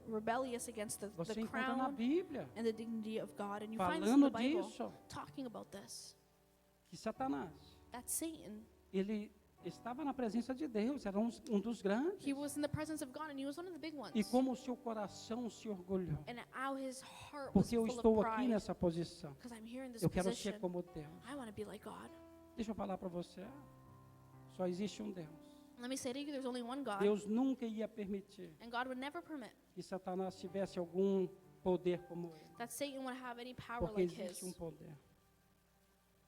rebellious against the Você encontra na crown Bíblia, and the dignity of God. And you find this in the falando Bible, disso, talking about this. que Satanás, That Satan, ele estava na presença de Deus, era um dos grandes. he was in the presence of God, and he was one of the big ones. E como o seu coração se orgulhou. And how his heart was Porque eu full estou of aqui pride. nessa posição. Because I'm here in this Eu quero position. ser como Deus. I want to be like God. Deixa eu falar para você. Só existe um Deus. Let me say to you, there's only one God. Deus nunca ia permitir And God would never permit que Satanás tivesse algum poder como ele. that Satan would have any power Porque like existe um his. poder.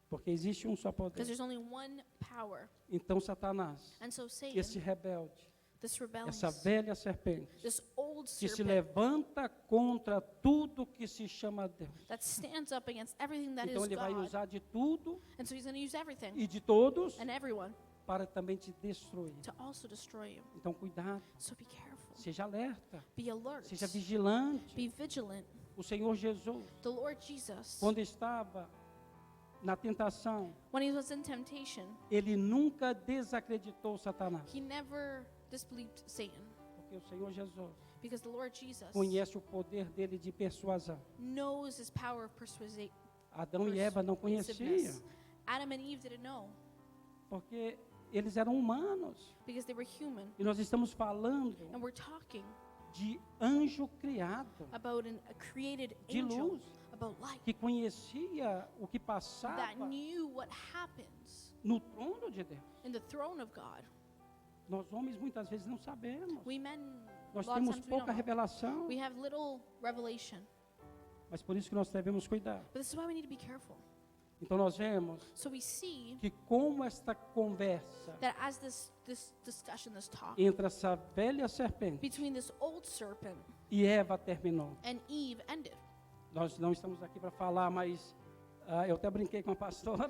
Porque existe um só Because poder. there's only one power. Então Satanás, And so Satan, esse rebelde, this rebellious, essa velha serpente, this old que se serpent levanta contra tudo que se chama Deus. that stands up against everything that Então is ele vai God. usar de tudo And so he's going to use everything e de todos and everyone para também te destruir. to also destroy you. Então cuidado, So be careful. seja alerta, Be alert. seja vigilante. Be vigilant. O Senhor Jesus, The Lord Jesus, quando estava na tentação, when he was in temptation, ele nunca desacreditou Satanás. he never disbelieved Satan. Porque o Senhor Jesus Because the Lord Jesus conhece o poder dele de persuasão. knows his power of Adão e Eva não conheciam. persuasiveness. Adam and Eve didn't know. Porque eles eram humanos. because they were human. E nós estamos falando And we're talking de anjo criado, about a created de angel, luz, about light, que conhecia o que that passava knew what happens no trono de Deus. in the throne of God. Nós homens muitas vezes não sabemos. We men, Nós a lot of temos times we pouca don't know. revelação, We have little revelation. mas por isso que nós devemos cuidar. But this is why we need to be careful. Então nós vemos So we see que como esta conversa that as this discussion, this talk entre essa velha serpente between this old serpent e Eva terminou. and Eve ended. Nós não estamos aqui para falar, mas eu até brinquei com a pastora,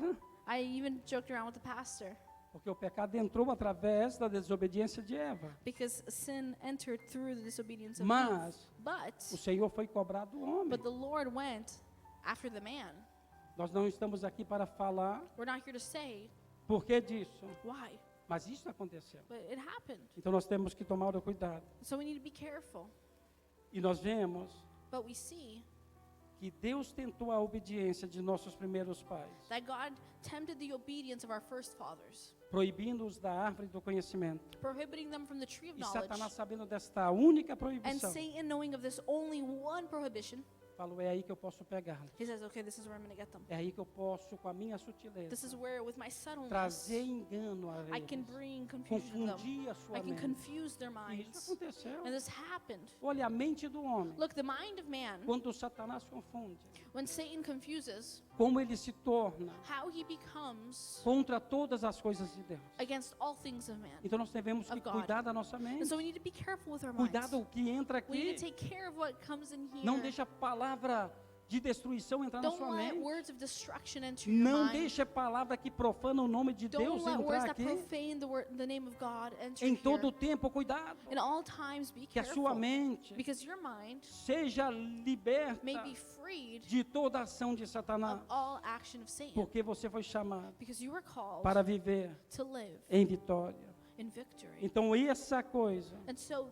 I even joked around with the pastor porque o pecado entrou através da desobediência de Eva. because sin entered through the disobedience of Eve. Mas o But Senhor foi cobrar do homem. the Lord went after the man. Nós não estamos aqui para falar We're not here to say por que disso, why, mas isso aconteceu. but it happened. Então nós temos que tomar o cuidado. So we need to be careful. E nós vemos But we see que Deus tentou a obediência de nossos primeiros pais, that God tempted the obedience of our first fathers, proibindo-os da árvore do conhecimento. prohibiting them from the tree of E knowledge. Satanás, sabendo desta única And proibição, Satan, knowing of this only one prohibition, falou: é aí que eu posso pegá-los. he says, okay, this is where I'm going to get them. É aí que eu posso, com a minha This sutileza, is where, with my subtleness, trazer engano a I can eles, bring confusion to them. confundir a sua I can mente. confuse their E isso minds. aconteceu. And this happened. Olha a mente do homem. Look, the mind of man, Quando Satanás confunde, when Satan confuses, como ele se torna how he becomes contra todas as coisas de Deus. against all things of man. Então nós devemos que Of God. cuidar da nossa And mente. so we need to be careful with our minds. Cuidar do que entra We need aqui. to take care of what comes in here. Não deixe a palavra de destruição entrar na Don't sua let mente. words of destruction enter your Não mind. deixe a palavra que profana o nome de Don't Deus let entrar words that aqui. profane the name of God enter Em here. todo tempo, cuidado. In all times, be Que a sua careful. mente Because your mind seja liberta may be freed de toda a ação de of Satanás. all action of Satan. Porque você foi chamado Because you were called para viver to live em vitória. in victory. Então essa coisa, And so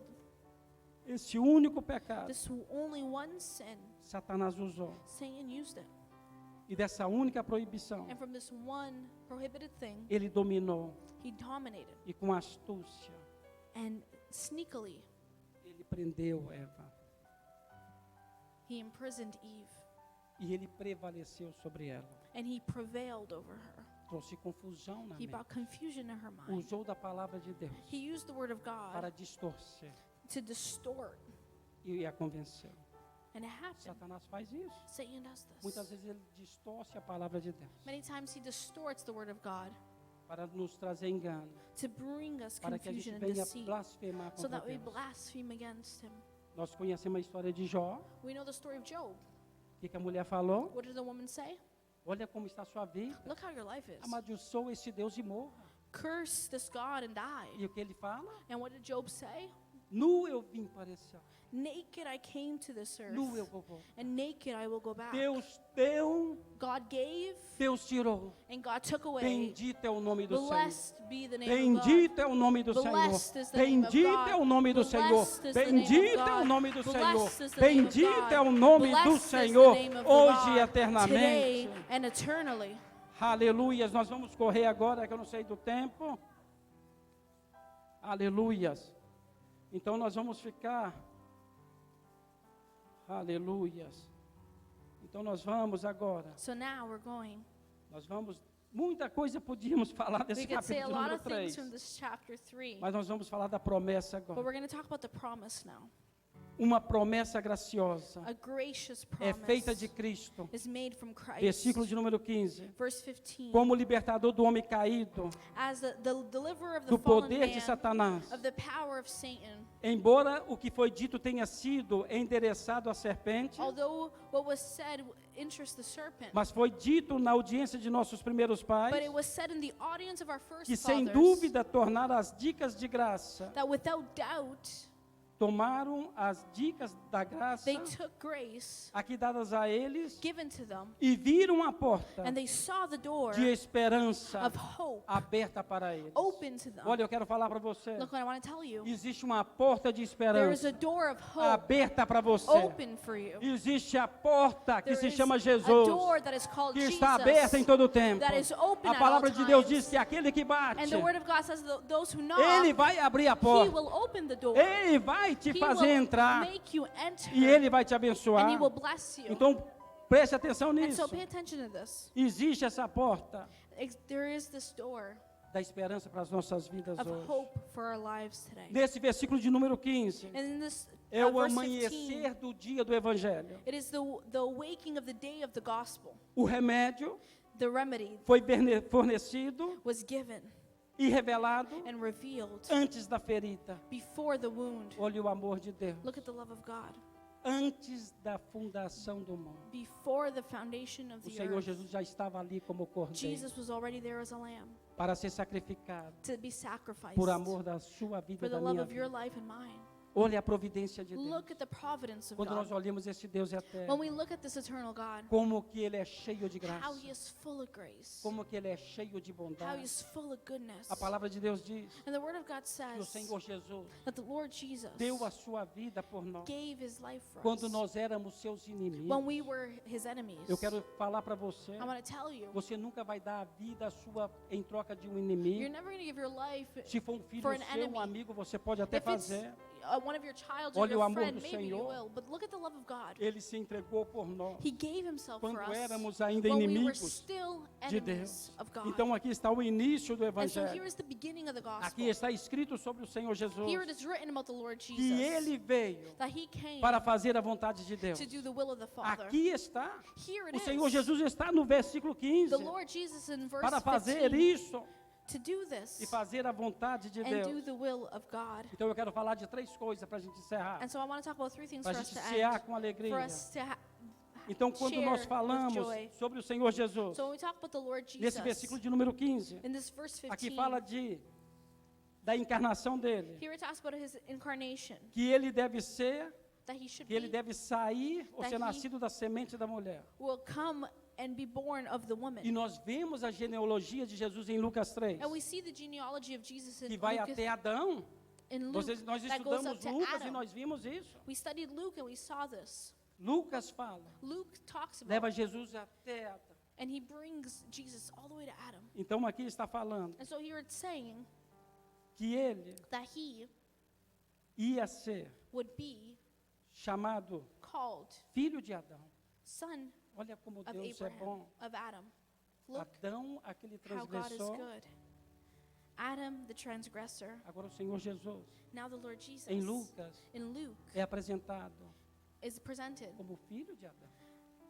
esse único pecado, this only one sin, Satanás usou. Satan used it. E dessa única proibição, And from this one prohibited thing, ele dominou. he dominated. E com astúcia, And sneakily, ele prendeu Eva. he imprisoned Eve. E ele prevaleceu sobre ela. And he prevailed over her. Trouxe confusão na He mente. brought confusion in her mind. Usou da palavra de Deus He used the word of para God distorcer to distort. e a convenceu. And it happened. Satanás faz isso. Satan does Muitas this. vezes ele distorce a palavra de Deus Many times he distorts the word of God para nos trazer engano, to bring us para que a gente confusion and venha deceit blasfemar so contra that we Deus. blaspheme against him. Nós conhecemos a história de Jó. We know the story of Job. O que a mulher falou? What did the woman say? Olha como está a sua vida. Look how your life is. Amaldiçoa esse Deus e morra. Curse this God and die. E o que ele fala? And what did Job say? Nu eu vim para esse ar. Naked I came to this earth, Nu eu vou voltar. and naked I will go back. Deus deu, God gave, Deus tirou. and God took away. Bendito é o nome do Senhor. Blessed be the name of God. Bendito é o nome do Senhor. Blessed is the name of Bendito God. é o nome do Senhor. Blessed is the name of Bendito é o God. nome do Senhor. Blessed is the name of Bendito God. é o nome do Blessed is the Senhor, name of hoje e God, eternamente. today and eternally. Aleluias. Nós vamos correr agora, que eu não sei do tempo. Aleluias. Então nós vamos ficar. Aleluias. Então nós vamos agora. So now we're going. Nós vamos. Muita coisa podíamos falar desse We could say a capítulo lot número of things 3. from this chapter 3, Mas nós vamos falar da promessa but agora. we're going to talk about the promise now. Uma promessa graciosa. A gracious É feita de promise Cristo. is made from Christ. Versículo de número 15. Verse 15. Como libertador do homem caído, As the deliverer of the do fallen poder de man, Satanás. of the power of Satan, Embora o que foi dito tenha sido endereçado à serpente, although what was said interests the serpent, mas foi dito na audiência de nossos primeiros pais, but it was said in the audience of our first que sem fathers dúvida tornar as dicas de graça that without doubt tomaram as dicas da graça They took grace aqui dadas a eles given to them, e viram a porta and they saw the door de esperança of hope aberta para eles. open to them. Olha, eu quero falar para você. Look what I want to tell you. Existe uma porta de There is esperança a door of hope aberta para você. open for you. Existe a porta que There se is chama a Jesus, door that is called que Jesus, está aberta em todo o tempo. that is open A at palavra all de Deus times. diz que aquele que bate, And the word of God says that those who knock, ele vai abrir a He porta. will open the door. Ele vai te He fazer will entrar make you enter, e ele vai te and He abençoar. will bless you. Então, preste atenção And nisso. so pay attention to this. Existe essa porta There is this door da esperança para as nossas vidas of hoje. hope for our lives today. Nesse versículo de número 15, And in this é o verse amanhecer 15, do dia do Evangelho. it is the waking of the day of the gospel. O remédio The remedy foi fornecido was given e revelado and revealed antes da ferida. before the wound. Olha o amor de Deus. Look at the love of God. Antes da fundação do mundo. Before the foundation of O the Senhor earth, Jesus já estava ali como cordeiro Jesus was already there as a lamb para ser sacrificado to be sacrificed por amor da sua vida for e the da love minha of your vida. life and mine. Olha a providência de Deus. Look at the providence of Quando nós God. olhamos esse Deus When eterno, we look at this eternal God, como que ele é cheio de how graça, He is full of grace, como que ele é cheio de how He bondade. is full of goodness. A palavra de Deus diz And the Word of God que o says Senhor Jesus that the Lord Jesus deu a sua vida por nós gave His life for quando us nós éramos seus inimigos. when we were His enemies. Eu quero falar para você, I want to tell you, você nunca vai dar a vida sua em troca de um you're inimigo. never going to give your life. Se for um filho for an seu, um enemy. amigo, você pode até If it's fazer. one of your child or Olha o your amor friend, do maybe you Senhor. will. But look at the love of God. Ele se entregou por nós He gave Himself for quando us éramos ainda when we were inimigos still de enemies Deus. of God. Então aqui está o início do And so here Evangelho. is the beginning of the gospel. Aqui está escrito sobre o Senhor Jesus Here it is written about the Lord que Jesus, ele veio that He came para fazer a vontade de Deus. to do the will of the Father. Aqui está. Here it O Senhor is. Jesus está no versículo 15 The Lord Jesus in verse para fazer 15 isso to do this e fazer a vontade de and do Deus. the will of God. Então eu quero falar de três coisas para a gente encerrar, And so I want to talk about three things para for a us gente to cear end, com alegria. for us to Então quando share nós with falamos joy. sobre o Senhor Jesus, So when we talk about the Lord nesse Jesus, versículo de número 15, in this verse 15, aqui fala da encarnação dele, here it talks about His incarnation, que ele deve ser, that He should que ele be, deve sair ou That ser he- nascido da semente da mulher. will come and be born of the woman. E nós vemos a genealogia de Jesus em Lucas 3, And we see the genealogy of Jesus in que vai Luke, até Adão. in Luke Nós that goes estudamos up to Lucas e Adam. nós vimos isso. We studied Luke and we saw this. Lucas fala, Luke talks about leva it, Jesus até Adão. and he brings Jesus all the way to Adam. Então aqui está falando And so here it's saying que ele that he ia ser would be chamado called filho de Adão. son Olha como of Deus é Abraham, bom. of Adam. Look Adão, aquele how God is transgressor. good. Adam, the transgressor. Agora o Senhor Jesus, Now the Lord Jesus, em Lucas, in Luke, é apresentado is presented como filho de Adão.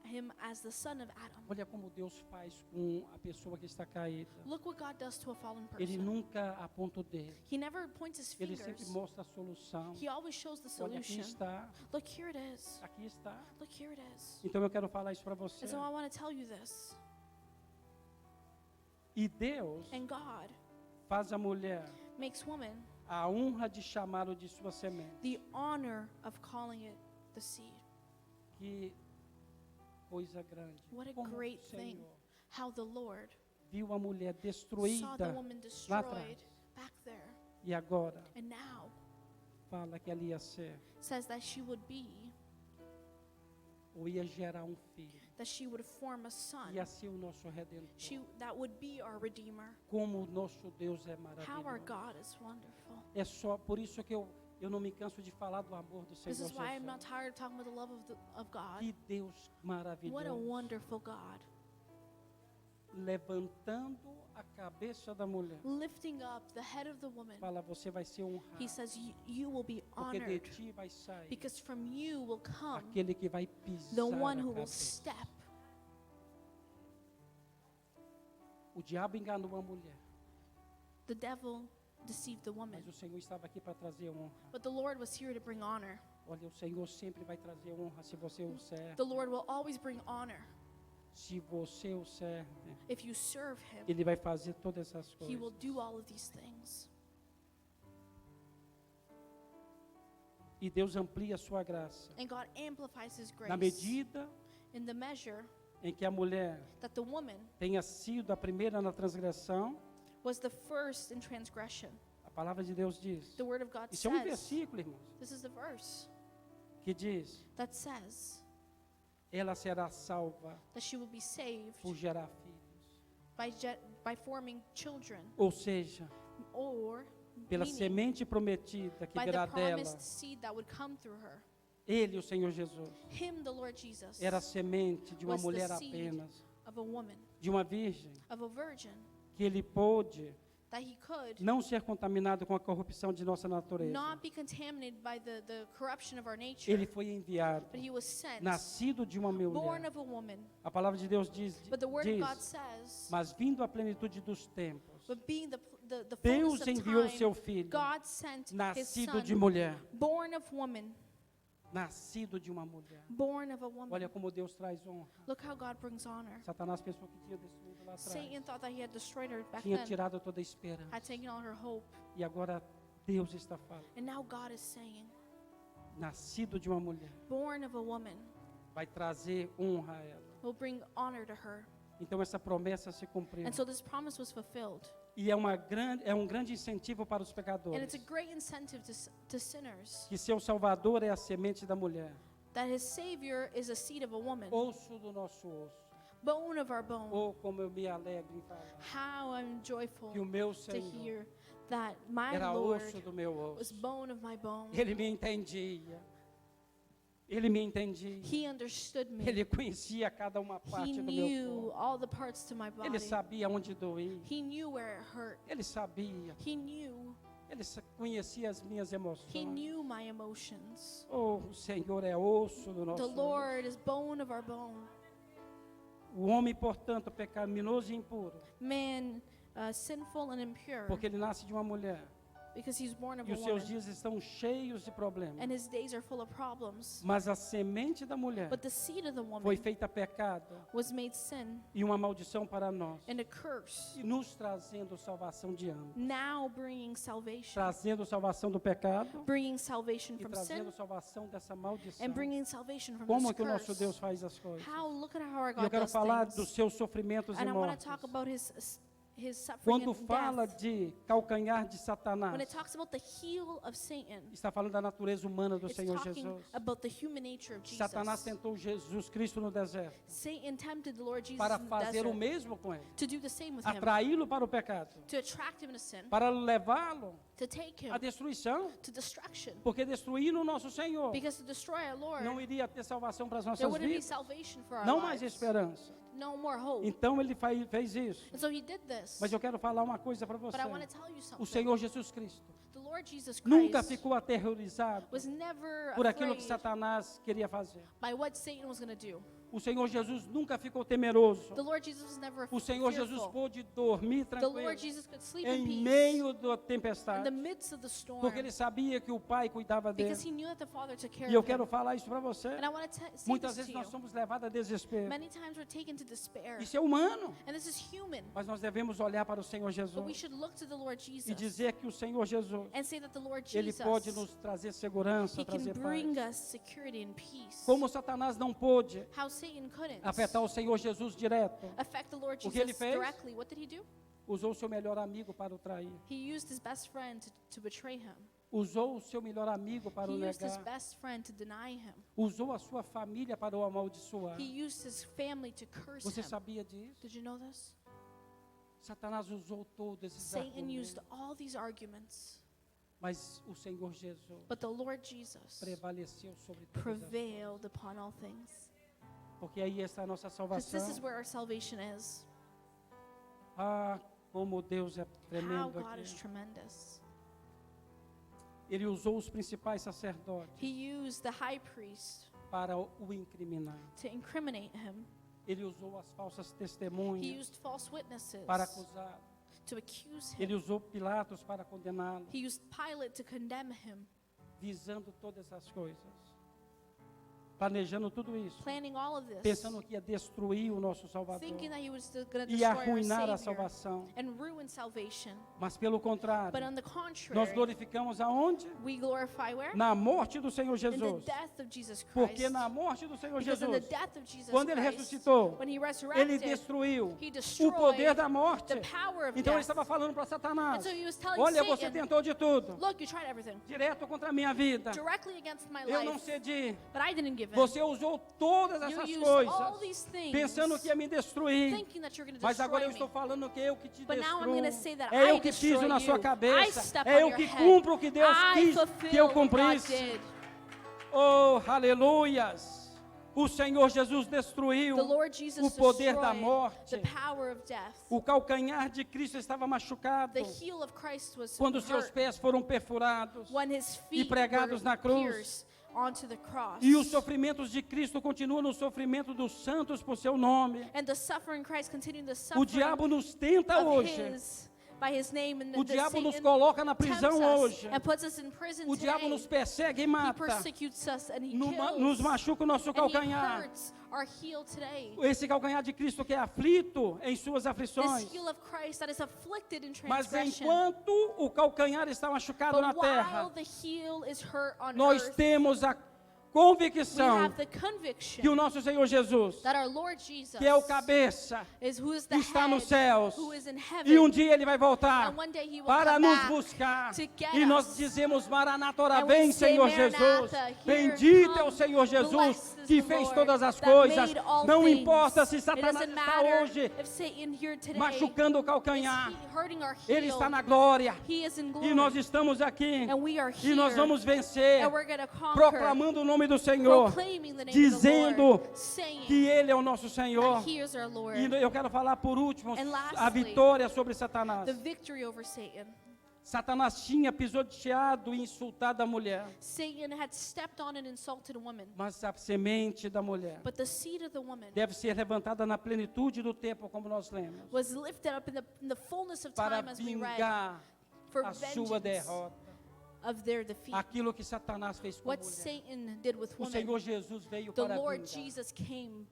him as the son of Adam. Olha como Deus faz com a pessoa que está caída. Look what God does to a fallen Ele person. nunca aponta o dedo. He never points his Ele sempre fingers. mostra a solução. He always shows the Olha, aqui solution. está, Look, here it is. aqui está. Look, here it is. Então eu quero falar isso para você. And so I want to tell you this. E Deus And God faz a mulher makes woman a honra de chamá-lo de sua semente. the honor of calling it the seed. Que coisa grande. What a Como great o thing. Senhor How the Lord viu a mulher saw the destruída woman lá destroyed atrás. back there. E agora And now fala que ela ia ser, says that she would be, ou ia gerar um filho. that she would form a son. Ia ser o nosso Redentor. That would be our Redeemer. Como o nosso Deus é How our maravilhoso. God is wonderful. É só por isso que eu não me canso de falar do amor do Senhor This is why I'm Jesus. not tired of talking about the love of God. Que Deus What a maravilhoso. wonderful God. Levantando a cabeça da mulher. Lifting up the head of the woman. Fala, você vai ser honrado. He says, you will be Porque de honored ti vai sair because from you will come aquele que vai pisar the one a who will cabeça. step. O diabo enganou a mulher, The devil deceived the woman, mas o Senhor estava aqui para trazer honra. but the Lord was here to bring honor. Olha, o Senhor sempre vai trazer honra se você o serve. The Lord will always bring honor. Se você o serve, If you serve Him, Ele vai fazer todas essas He will coisas. do all of these things. E Deus amplia a sua graça. And God amplifies His grace. Na medida In the measure em que a mulher that the woman tenha sido a primeira na transgressão, was the first in transgression. a palavra de Deus diz. The word of God Isso é um says, versículo, irmãos, this is the verse que diz: that says ela será salva that she will be saved por gerar filhos. by forming children, Ou seja, or pela meaning, semente prometida que by virá the dela, promised seed that would come through her. ele, o Senhor Jesus, Him, the Lord Jesus, era a semente de uma was the mulher seed apenas, of a woman, de uma virgem, of a virgin, que ele pôde that he could não ser contaminado com a corrupção de nossa natureza. not be contaminated by the corruption of our nature, Ele foi enviado, but he was sent, nascido de uma born mulher. of a woman. A palavra de Deus diz, But the word of God diz, says, mas vindo a plenitude dos tempos, but being the Deus fullness of enviou time, seu filho, God sent his nascido de son, mulher, born of woman, nascido de uma mulher. born of a woman. Olha como Deus traz honra. Look how God brings honor. Satanás pensou que tinha destruído lá Satan atrás, thought that he had destroyed her back tinha then, tirado toda a esperança. had taken all her hope. E agora Deus está falando, And now God is saying, nascido de uma mulher, born of a woman vai trazer honra a ela. will bring honor to her. Então essa promessa se cumpriu. And so this promise was fulfilled. E é um grande incentivo para os And pecadores. it's a great incentive to sinners Que seu Salvador é a semente da mulher, that his Savior is a seed of a woman, osso do nosso osso. bone of our bone. Ou como eu me alegro em falar, How I'm joyful que o meu to Senhor hear that my era Lord osso do meu was osso. bone of my bone. Ele me entendia. Ele me entendia. He understood me. Ele conhecia cada uma He parte do meu knew corpo. all the parts to my Ele body. sabia onde doía. He knew where it hurt. Ele sabia. He knew. Ele conhecia as minhas He emoções. knew my emotions. Oh, o Senhor é osso do nosso The osso. Lord is bone of our bone. O homem, portanto, pecaminoso e impuro, Man, sinful and impure, porque ele nasce de uma mulher. because he's born of E a os seus woman. dias estão cheios de problemas. And his days are full of problems. Mas a semente da mulher But the seed of the foi woman feita pecado was made sin e uma maldição para nós, and a curse, e nos trazendo salvação de ambos. now bringing salvation. Trazendo salvação do pecado Bringing salvation e from trazendo sin salvação dessa maldição. and bringing salvation from Como this é que o nosso curse. Deus faz as coisas? How, look at how our E God eu quero does falar things. dos seus sofrimentos e And I want mortes. to talk about his suffering Quando and fala death. de calcanhar de When Satanás, it talks about the heel of Satan, está falando da natureza humana do it's Senhor talking Jesus. about the human nature of Jesus. Satanás tentou Jesus Cristo no deserto Satan tempted the Lord Jesus para in the fazer o desert mesmo com ele, to do the same with him, atraí-lo para o pecado, to attract him to sin, para levá-lo to take him à destruição, to destruction. porque destruindo o nosso Senhor Because to destroy our Lord, não iria ter salvação para as there nossas wouldn't be vidas, salvation for our não mais lives. esperança. No more hope. Então ele fez isso. And so he did this. Mas eu quero falar uma coisa para você. But I want to tell you O something. Senhor Jesus Cristo The Lord Jesus nunca Christ ficou aterrorizado was never por aquilo que afraid Satanás queria fazer. by what Satan was going to do. O Senhor Jesus nunca ficou temeroso. The Lord Jesus was never O Senhor Jesus fearful. pôde dormir The tranquilo Lord Jesus could sleep in em peace meio da in tempestade, the midst of the storm porque ele sabia que o Pai cuidava dele. because he knew that the Father took care E eu of quero him. falar isso para você. And I want to say Muitas this vezes to nós you. somos levados a desespero. Many times we're taken to despair. Isso é humano, And this is human. mas nós devemos olhar para o Senhor But we Jesus should look to the Lord e Jesus dizer que o Senhor Jesus, and say that the Lord ele Jesus, pode nos trazer segurança, he can trazer bring paz. us security and peace. Como Satanás não pôde How Satan couldn't afetar o Senhor Jesus direto, affect the Lord O que ele Jesus fez? directly. What did he do? usou o seu melhor amigo para o trair. He used his best friend to betray him. Usou o seu melhor amigo para He o used his negar. best friend to deny him. Usou a sua família para o amaldiçoar. He used his family to curse Você him. sabia disso? Did you know this? Satanás usou todos esses Satan argumentos, used all these arguments, mas o Senhor Jesus but the Lord Jesus prevaleceu sobre todas as coisas. prevailed upon all things. Porque aí está a nossa Because this is salvação. where our salvation is. Ah, como Deus é How tremendo God is aqui. tremendous. Ele usou os principais sacerdotes He used the high priest para o incriminar. to incriminate him. Ele usou as falsas He testemunhas used false witnesses para acusar. to accuse Ele him. usou Pilatos para condená-lo, He used Pilate to condemn him. visando todas as coisas. planejando tudo isso, planning all of this, pensando que ia destruir o nosso Salvador, thinking that he was going to ia destroy our arruinar a Savior salvação. and ruin salvation. Mas pelo contrário, But on the nós contrary, glorificamos aonde? we glorify where? Na morte do Senhor In the Jesus. death of Jesus Porque Christ. na morte do Senhor Because in the Jesus, death of Jesus quando ele Christ, ressuscitou, when he ele resurrected, destruiu he o destroyed poder da morte. the power of Então ele death. estava falando para And Satanás: so he was telling olha, você Satan, tentou de tudo, look, you tried everything. direto contra a minha vida. Directly against my Eu não life. cedi. But I didn't give in. Você usou todas You essas used all coisas, these things, pensando que ia me destruir. thinking that you're going to Mas agora eu destroy estou me. falando que eu que te But now I'm destruo. gonna say that É I eu que piso destroy na sua you. I cabeça. step É on eu your que head. cumpro o que Deus I quis fulfill que eu what God cumprisse. did. Oh, aleluias! O Senhor Jesus destruiu The Lord Jesus o poder da destroyed morte. the power of death. O calcanhar de Cristo estava machucado The heel of Christ was quando seus hurt pés foram perfurados. when his feet pregados were na cruz. pierced onto the cross. E os sofrimentos de Cristo continuam no sofrimento dos santos por seu nome. And the suffering Christ continuing the O suffering diabo nos tenta of hoje. his, by his name, and O the diabo nos Satan coloca na tempts prisão us hoje. and puts us in prison O diabo today. nos persegue e He mata. persecutes us and he Nos kills. machuca o nosso And he calcanhar. hurts our heel today. Esse calcanhar de Cristo que é aflito em suas aflições. This heel of Christ that is afflicted in Mas transgression. enquanto o calcanhar está machucado na But while terra, the heel is hurt on nós earth, temos a we convicção have the conviction que o nosso Senhor Jesus, that our Lord Jesus que é o cabeça, is who is the está head, nos céus, who is in e heaven, dia ele vai voltar and one day he will para come nos back buscar. to get E nós us. dizemos: Maranata, ora And we vem, say, Senhor Maranatha, Jesus. here Bendito é o come, Senhor Jesus blessed is que the fez Lord todas as that coisas. made all Não things. importa se It Satanás doesn't está matter hoje if Satan here today machucando o is calcanhar. hurting our heel. Ele está na glória. He is in glory. E nós estamos aqui. And we are E nós here. vamos vencer, And we're going to conquer, proclamando o nome do Senhor, proclaiming the name dizendo of the Lord, saying que Ele é o nosso Senhor. that he is our Lord. E eu quero falar por último And a lastly, vitória sobre Satanás. The victory over Satan. Satanás tinha pisoteado e insultado a mulher, Satan had stepped on and insulted a woman. mas a semente da mulher But the seed of the woman deve ser levantada na plenitude do tempo, como nós lemos, was lifted up in the fullness of para time, as we read, vingar for a sua vengeance derrota. of their defeat. Aquilo que Satanás fez com a What mulher. Satan did with O women, Senhor Jesus veio the para Lord vingar Jesus came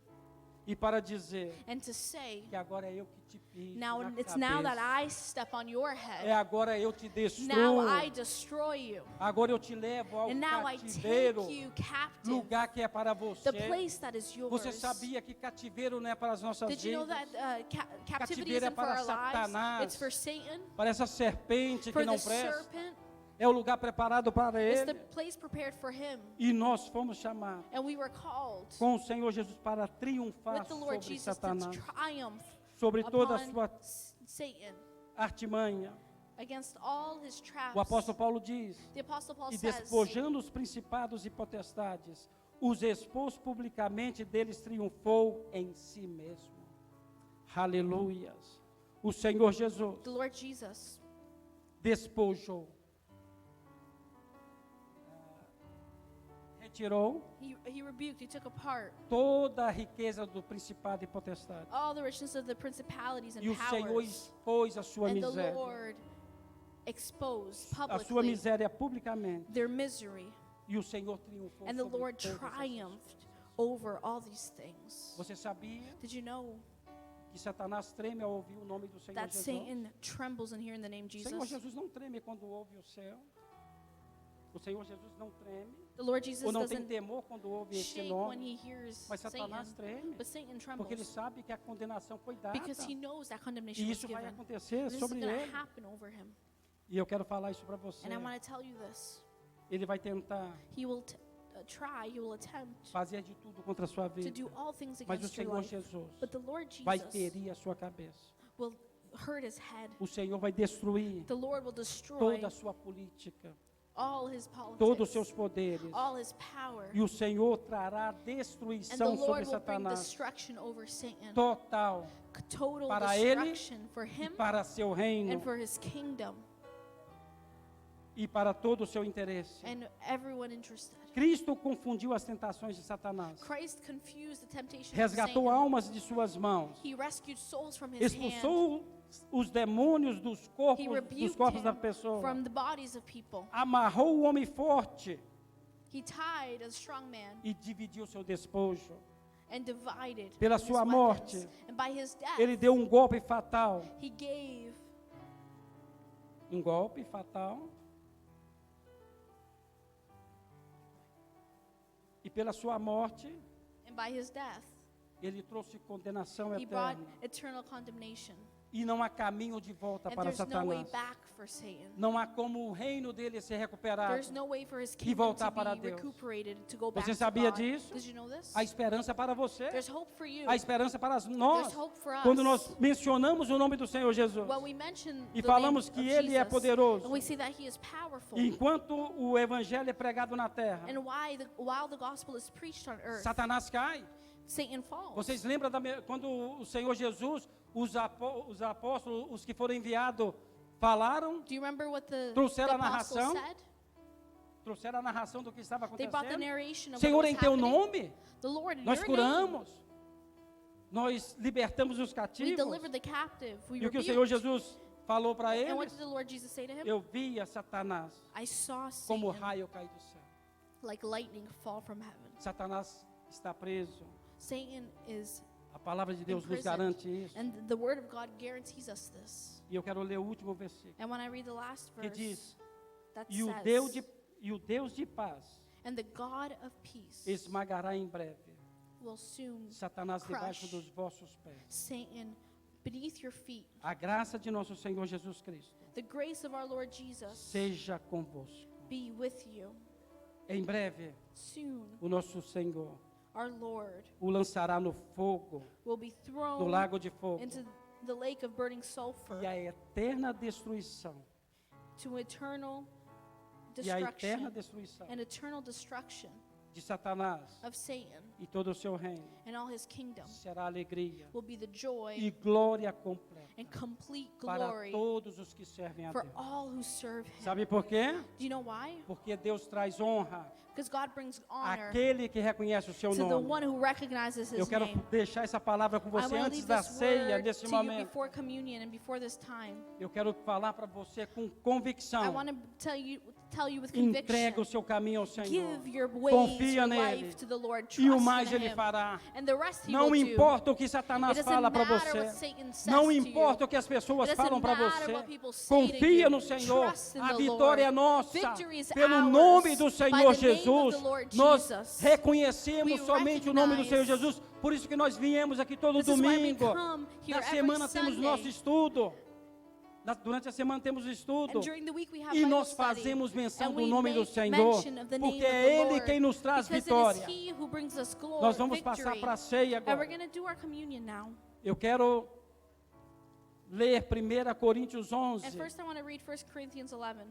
e para dizer and to say, que agora é eu que te piso now na it's now that cabeça. I step on your É head. agora eu te Now destruo. I destroy you. Agora eu te levo ao And now I cativeiro, take you captive. lugar que é para você. The place that is yours. Você sabia que cativeiro não é para as nossas Did you know vidas? that captivity Cativeiro é isn't for para our lives? Satanás. It's for Satan, Para essa serpente que for não the presta. serpent. É o lugar preparado para It's the ele. place prepared for him. E nós fomos chamados And we were called com o Senhor Jesus para triunfar with the Lord sobre Jesus to Satanás, triumph sobre toda a upon sua Satan, artimanha. against all his traps. O apóstolo Paulo diz: The Apostle Paul e says, despojando os principados e potestades, os expôs publicamente, deles triunfou em si mesmo. Aleluias. O Senhor Jesus the Lord Jesus despojou, retirou he rebuked, he took apart toda a riqueza do principado e potestade. all the richness of the principalities and E o Senhor powers. expôs a sua And the miséria, Lord exposed a sua publicly miséria publicamente. their misery. E o Senhor triunfou And the sobre Lord todas essas coisas. triumphed over all these things. Você sabia Did you know que Satanás treme ao ouvir o nome do Senhor that Jesus? Satan trembles in hearing the name O Senhor Jesus? Jesus não treme quando ouve o céu. O Senhor Jesus não treme, The Lord Jesus ou não tem doesn't temor quando ouve esse shake when nome. he hears Mas Satanás Satan, treme, but Satan porque ele trembles sabe que a condenação foi dada. because he knows that condemnation E was isso vai given. acontecer This is sobre going to ele. happen over him. E eu quero falar isso para você. And I want to tell you this. Ele vai tentar He will try, he will attempt fazer de tudo contra a sua to vida. do all things Mas o against your Senhor life. Jesus But the Lord vai Jesus ferir a sua cabeça. will hurt his head. O Senhor vai destruir The Lord will destroy toda a sua política, all his politics, todos os seus poderes. all his power. E o Senhor trará And the destruição sobre Lord will bring Satanás destruction over Satan. total Total para ele destruction for e him para seu reino and for his kingdom e para todo o seu interesse. and everyone interested. Cristo confundiu as tentações de Satanás, Christ confused the temptations of resgatou Satan. almas de suas mãos, He rescued souls from his hand. expulsou os demônios dos He corpos rebuked da him pessoa, from the bodies of people. amarrou o homem forte He tied a strong man e dividiu seu despojo. and divided Pela his sua weapons. morte, And by his death, Ele deu um golpe fatal. he gave Um golpe fatal. E pela sua morte, and by his death, Ele trouxe condenação he brought eterna. eternal condemnation. E não há caminho de volta And para there's no way Satanás. back for Satan. Não há como o reino dele ser recuperado. There's no way for his kingdom voltar to para be Deus. recuperated, to go back Você to sabia God. disso? Did you know this? Há esperança para você. There's hope for you. Há esperança para nós. There's hope for us. Quando nós mencionamos o nome do Senhor Jesus. When we mention E the falamos name que of Ele é Jesus, poderoso. and we see that he is powerful, Enquanto o evangelho é pregado na terra, and while the gospel is preached on earth, Satanás cai. Satan falls. Vocês lembram quando o Senhor Jesus, os apóstolos, os que foram enviados, falaram? Do you remember what the Trouxeram a apostles narração? said? Trouxeram a narração do que estava They brought the acontecendo. narration of Senhor, what em was teu happening. nome, The Lord, in nós your name, curamos. Nós libertamos os we cativos. delivered the captive. We E o que o rebuked. Senhor Jesus falou para And what eles? did the Lord Jesus say to him? Eu via Satanás I saw como Satan raio cair do céu. like lightning fall from heaven. Satanás está preso. Satan is, A palavra de Deus nos imprisoned. garante isso. and the word of God guarantees us this. E eu quero ler o último versículo, And when I read the last que verse, diz: that E o says, Deus de paz and the God of peace esmagará em breve will soon Satanás debaixo crush dos vossos pés. Satan beneath your feet. A graça de nosso Senhor Jesus Cristo The grace of our Lord Jesus seja convosco. be with you. Em breve, Soon, o nosso Senhor our Lord o lançará no fogo, will be no thrown lago de fogo, into the lake of burning sulfur, e a eterna destruição, to eternal e a eterna destruction destruição and eternal destruction de Satanás of Satan e todo o seu reino and all his kingdom será alegria will be the joy e glória completa and complete para glory todos os que servem a for Deus. all who serve him. Sabe por quê? Do you know why? Porque Deus traz honra Because God brings honor àquele que reconhece o seu to the nome. one who recognizes Eu his quero name. deixar essa palavra com I você want to antes leave da this ceia, word nesse to you momento. before communion and before this time. Eu quero falar para você com I convicção. want to tell you with Entrega conviction. o seu caminho ao Senhor. Give your ways, Confia your nele. life to the Lord. E o Trust mais in Ele him. fará. And the rest he Não will do. importa o que It Satanás doesn't fala para matter what você. Satan says Não to importa you. o que as pessoas It doesn't falam para matter você. what people say to Confia you. no Senhor. Trust in A the vitória é Lord. nossa. Victory is Pelo ours. nome do By Senhor the name of Jesus. the Lord Nós Jesus. reconhecemos We somente o nome do Senhor recognize. Jesus. Por isso que nós viemos aqui todo This is why we domingo. come here Na every semana temos Sunday. nosso estudo. Durante a semana temos estudo. And during the week we have E Bible nós study. fazemos menção And do we nome do make Senhor, mention of the name porque of é the Ele Lord, quem nos traz because vitória. it is He who brings us glory, Nós vamos passar victory. para a ceia And we're agora. going to do our communion now. Eu quero ler 1 Coríntios And 11, first I want to read 1 Corinthians 11.